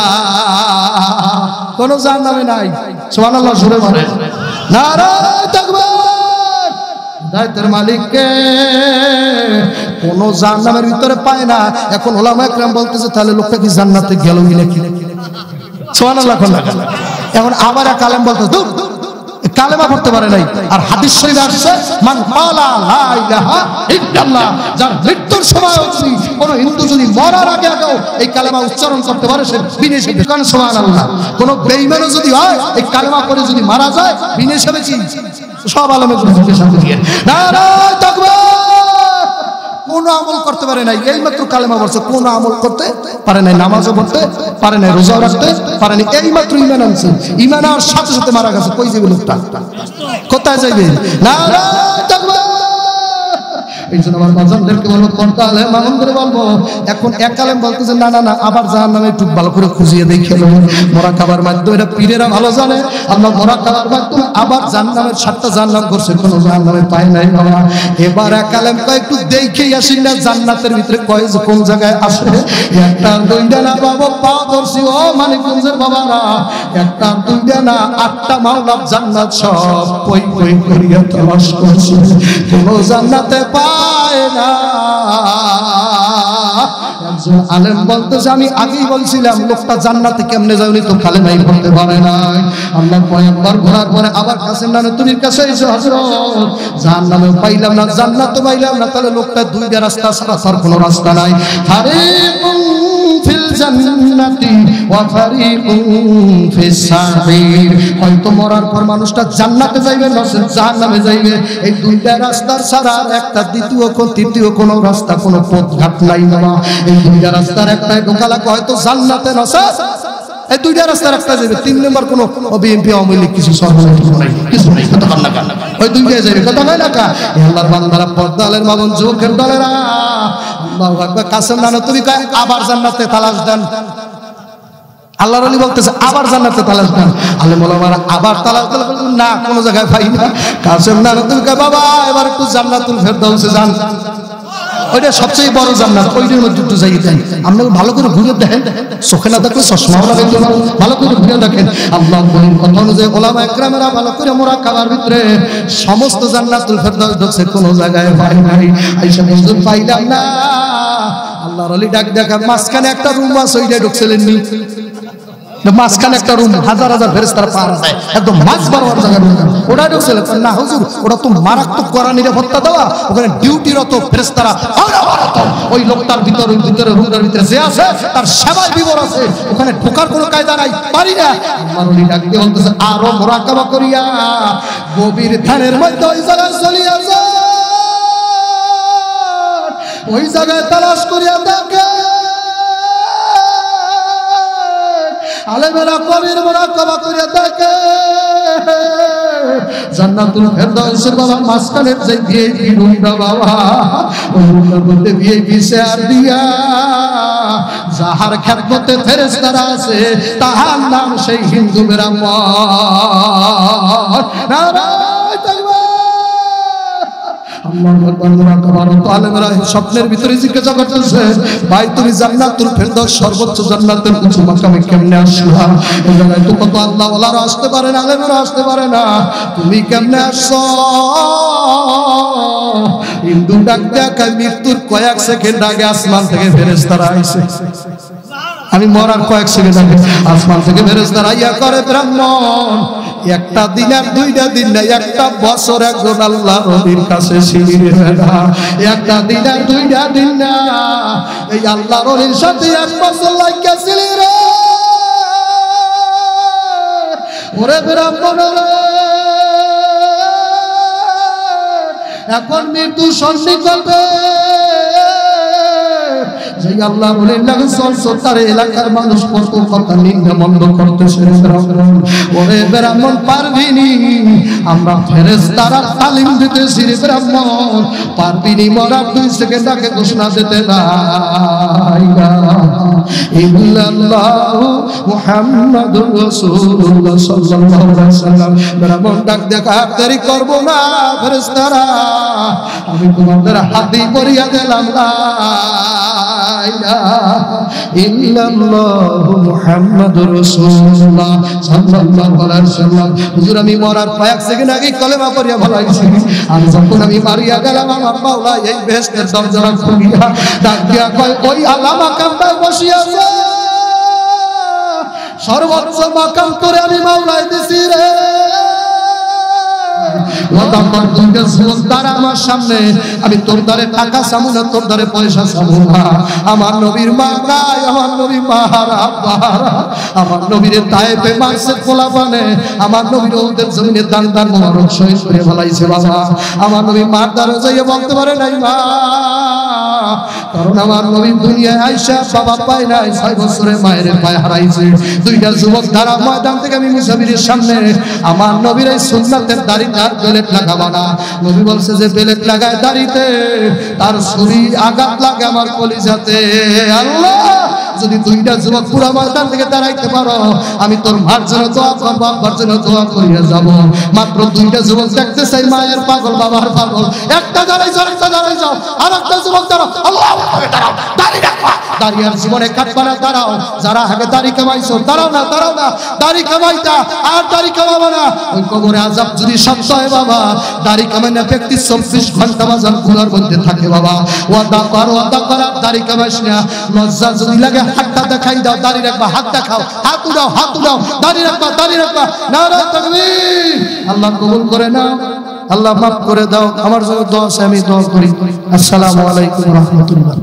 Speaker 1: কোন জাহান্নামে নাই। সুবহানাল্লাহ জোরে বলে নারায়ে তাকবীর। দায়িত্বের মালিককে কোন জাহান্নামের ভিতরে পায় না। এখন ওলামা একরাম বলতেছে, তাহলে লোকটা কি জান্নাতে গেল কি নাকি? সুবহানাল্লাহ। এখন আবার এক আলেম বলতেছে, কালেমা পড়তে পারে নাই। আর হাদিস শরীফে আসছে মান ক্বালা লা ইলাহা ইল্লাল্লাহ, যার মৃত্যুর সময় অবধি কোন হিন্দু যদি মরার আগে আগেও এই কালেমা উচ্চারণ করতে পারে সে বিনে হিসেবে সুবহানাল্লাহ। কোন বেঈমানও যদি হয় এই কালেমা পড়ে যদি মারা যায় বিনে হিসেবে কি সব আলেমের সাথে দিয়ে নারায়ে তাকবীর। কোন আমল করতে পারে নাই, এই মাত্র কালেমা পড়ছে, কোন আমল করতে পারে নাই, নামাজও পড়তে পারে নাই, রোজাও রাখতে পারে নাই, এই মাত্র ঈমান আনছে, ঈমান আনার সাথে সাথে মারা গেছে। কই যাবে লোকটা, কোথায় যাইবে? নারায়ে তাকবীর। এই জন্য আমার বাজানদেরকে বলবো পর্দা আলেম আনন্দরে বলবো, এখন এক আলেম বলতেছে না না না আবার জাহান্নামে একটু ভালো করে খুঁজিয়ে দেখে নেব। মোরাকাবার মাধ্যমে এটা পীরেরা ভালো জানে, আমরা মোরাকাবার মাধ্যমে আবার জাহান্নামের 7টা জাহান্নাম করছে, কোনো জাহান্নামে পায় নাই বাবা। এবার এক আলেম কয় একটু দেখেই আসি না জান্নাতের ভিতরে কয় যে কোন জায়গায় আসে। একটা দুইটা না বাবা পা ধরছি ও মানিকগঞ্জের বাবারা, একটা দুইটা না 8টা মাওলার জান্নাত সব পই পই করিয়া তালাশ করছি, কোনো জান্নাতে পায় না। একজন আলেম বলতেছে আমি আগেই বলছিলাম লোকটা জান্নাতে কেমনে যায়নি তো কালেমাই পড়তে পারে নাই। আল্লাহ পয়গম্বর ঘোরার পরে আবার কাসেম নানতুনির কাছে এসে হযরত জাহান্নামে পাইলাম না জান্নাতও পাইলাম না, তাহলে লোকটা দুইটা রাস্তা ছাড়া আর কোনো রাস্তা নাই। ফারিকুন ফিল জান্নাতি ওয়া ফারিকুন ফিস সাঈর, হয়তো মরার পর মানুষটা জান্নাতে যাইবে নসে জাহান্নামে যাইবে, এই দুইটা রাস্তার ছাড়া একটা তৃতীয় কোনো রাস্তা কোনো পথ ঘাট নাই বাবা। এই দুইটা রাস্তার একটাই ঢোকা লাগবে হয়তো জান্নাতে নসে, এই দুইটা রাস্তার একটা যাবে, 3 নম্বর কোনো বিএনপি আওয়ামী লীগ কিছু সর্বনাশ নাই, কিছু নাই, কথা বল না কেন, ওই দুইটাই যাবে, কথা হয় না কা। আল্লাহর বান্দারা পর্দালের মামুন যুবকের দলেরা আল্লাহু আকবার। কাসেম নানতুবি কয় আবার জান্নাতে তালাশ দেন। আল্লাহর ওলি বলতেছে আবার জান্নাতে তালাশ দেন। আলেম ওলামারা আবার তালাশ দিলে না কোনো জায়গায় পাই না। কাসেম নানতুবি কয় বাবা এবার একটু জান্নাতুল ফেরদাউসে যান, ওইটা সবচেয়ে বড় জান্নাত, ওইটার মধ্যে একটু যাই দেন। আপনাকে ভালো করে ঘুরে দেখেন, চোখে না দেখলে চশমাও লাগাইতে পারেন, ভালো করে ঘুরে দেখেন। আল্লাহ বলেন কথা অনুযায়ী ওলামা একরামেরা ভালো করে মোরাকাবার ভিতরে সমস্ত জান্নাতুল ফেরদাউস ঢুকছে, কোনো জায়গায় পাই নাই। আয়েশা হুজুর পাইলাম না। আল্লাহর ওলি ডাক দেখা মাঝখানে একটা রুম আছে ওইটা ঢুকছিলেন নি, মাঝখানে একটা রুম হাজার হাজার ফেরেশতারা পার যায় একদম মাঝ বরাবর জায়গা ওটা ঢুকছিলেন না হুজুর, ওটা তো মারাত্মক কড়া নিরাপত্তা দেওয়া, ওখানে ডিউটিরত ফেরেশতারা অনবরত ওই লোকটার ভিতরে রুমের ভিতরে যে আছে তার সেবায় বিবর আছে, ওখানে ঢোকার কোনো কায়দা নাই, পারি না। আল্লাহর ওলি ডাক দিয়ে বলতেছে আরো মোরাকাবা করিয়া গভীর ধ্যানের মধ্যে ওই জায়গায় চলিয়া যায়, ওই জায়গায় তালাশ করিয়া দেখে আলেমেরা কবির মোরাকাবা করে দেখে জান্নাতুল ফেরদাউসের বাবা মাঝখানে যে ভিআইপি রুমটা বাবা, ওই রুমের মধ্যে ভিআইপি চেয়ার দিয়া যাহার খেদমতে ফেরেশতারা আছে তাহার নাম সেই হিন্দু মেরামত। নারায়ে তাকবীর। স্বপ্নের ভিতরে জিজ্ঞাসা করতেছে ভাই তুমি জান্নাতুল ফেরদাউস সর্বোচ্চ জান্নাতের উঁচু মাকামে কেমনে আসলা? এই জায়গায় তো কত আল্লাহ ওয়ালারা আসতে পারে না, আলেমেরা আসতে পারে না, তুমি কেমনে আসছো? হিন্দু ডাক দেখা মৃত্যুর কয়েক সেকেন্ড আগে আসমান থেকে ফেরেশতারা আইছে, আমি মরার কয়েক সেকেন্ড আগে আসমান থেকে ফেরেশতারা ইয়া করে ব্রাহ্মণ একটা দিন আর দুইটা দিন না, একটা বছর একজন আল্লাহর ওলির কাছে শিরিয়ে না, একটা দিন আর দুইটা দিন না, এই আল্লাহর ওলির সাথে 1 বছর লাগিয়া ছিলি রে ওরে ব্রাহ্মণ রে। এখন মৃত্যু সন্নিকটে যে আল্লাহ বলেন লাগে চলছো তার এলাকার মানুষ কত কথা নিন্দা মন্দ করতেছে, ওরে ব্রাহ্মণ পারবিনি, আমরা ফেরেশতারা তালিম দিতেছি রে ব্রাহ্মণ পারবিনি মরার 2 সেকেন্ড আগে ঘোষণা দিতে লা ইলাহা ইল্লাল্লাহু মুহাম্মাদুর রাসূলুল্লাহ সাল্লাল্লাহু আলাইহি ওয়াসাল্লাম। ব্রাহ্মণ ডাক দেখা দেরি করব না ফেরেশতারা, আমি তোমাদের হাতে পরিয়া দিলাম লা ইল্লাল্লাহু মুহাম্মাদুর রাসূলুল্লাহ সাল্লাল্লাহু আলাইহি ওয়াসাল্লাম। হুজুর আমি মরার কয়েক সেকেন্ড আগে কলেমা পড়িয়া ভালাইছি, আর যখন আমি মারিয়া গেলাম আমার মাওলা এই বেহেশতের দরজা খুলিয়া ডাক দিয়া কয় ওই আলা মাকামটায় বসিয়া আছে, সর্বোচ্চ মাকাম করে আমি মাওলায় দিছি রে। ওয়াদা কর দুইটা যুবক দ্বারা আমার সামনে, আমি তোর দ্বারে টাকা চাবো না, তোর দ্বারে পয়সা চাবো না। আমার নবীর মা নাই, আমার নবী মাহারা বাহারা, আমার নবীর তায়েফে মারছে পোলাপানে, আমার নবীর ওদের জমিনে দান দান মোবারক শহীদ করে ফেলাইছে বাবা। আমার নবী মার দ্বারে যাইয়ে বলতে পারে নাই মা, কারণ আমার নবী দুনিয়ায় আইসা বাবা পায় নাই, 6 বছরে মায়ের পায়ে হারাইছে। দুইটা যুবক ধারা ময়দান থেকে আমি মুসাফিরের সামনে, আমার নবীর এই সুন্নাতের দাড়িটা বেলেট লাগাবা না। নবী বলছে যে বেলেট লাগায় দাড়িতে, তার শরীর আঘাত লাগে আমার কলিজাতে। আল্লাহ যদি দুইটা যুবক পুরা ময়দান থেকে দাঁড়াইতে পারো, আমি তোর মার জন্য দোয়া করবো, আব্বার জন্য দোয়া করিয়া যাব। মাত্র দুইটা যুবক দেখতে চাই, মায়ের পাগল বাবার পাগল, একটা দাঁড়াই যাও, একটা দাঁড়াই যাও, আর একটা যুবক দাঁড়াও, আল্লাহ দাঁড়াও, দাঁড়িয়ে রাখবা, দাঁড়িয়ে আর জীবনে কাটবা না, দাঁড়াও। যারা আগে দাড়ি কামাইছো দাঁড়াও না, দাঁড়াও না, দাড়ি কামাইতা আর দাড়ি কামাবো না, ওই কবরে আযাব যদি সত্য হয় বাবা, দাড়ি কামাই না ব্যক্তি 24 ঘন্টা বাজার গুনার মধ্যে থাকে বাবা। ওয়াদা কর, ওয়াদা কর, দাড়ি কামাইস না, লজ্জা যদি লাগে হাতটা দেখাই দাও, দাড়ি রাখবা, হাত দেখাও, হাত উঠাও, হাত উঠাও, দাড়ি রাখবা, দাড়ি রাখবা, নারে তাকবীর। আল্লাহ কবুল করে নাও, আল্লাহ মাফ করে দাও। আমার জন্য দোয়া আছে, আমি দোয়া করি। আসসালামু আলাইকুম ওয়া রাহমাতুল্লাহ।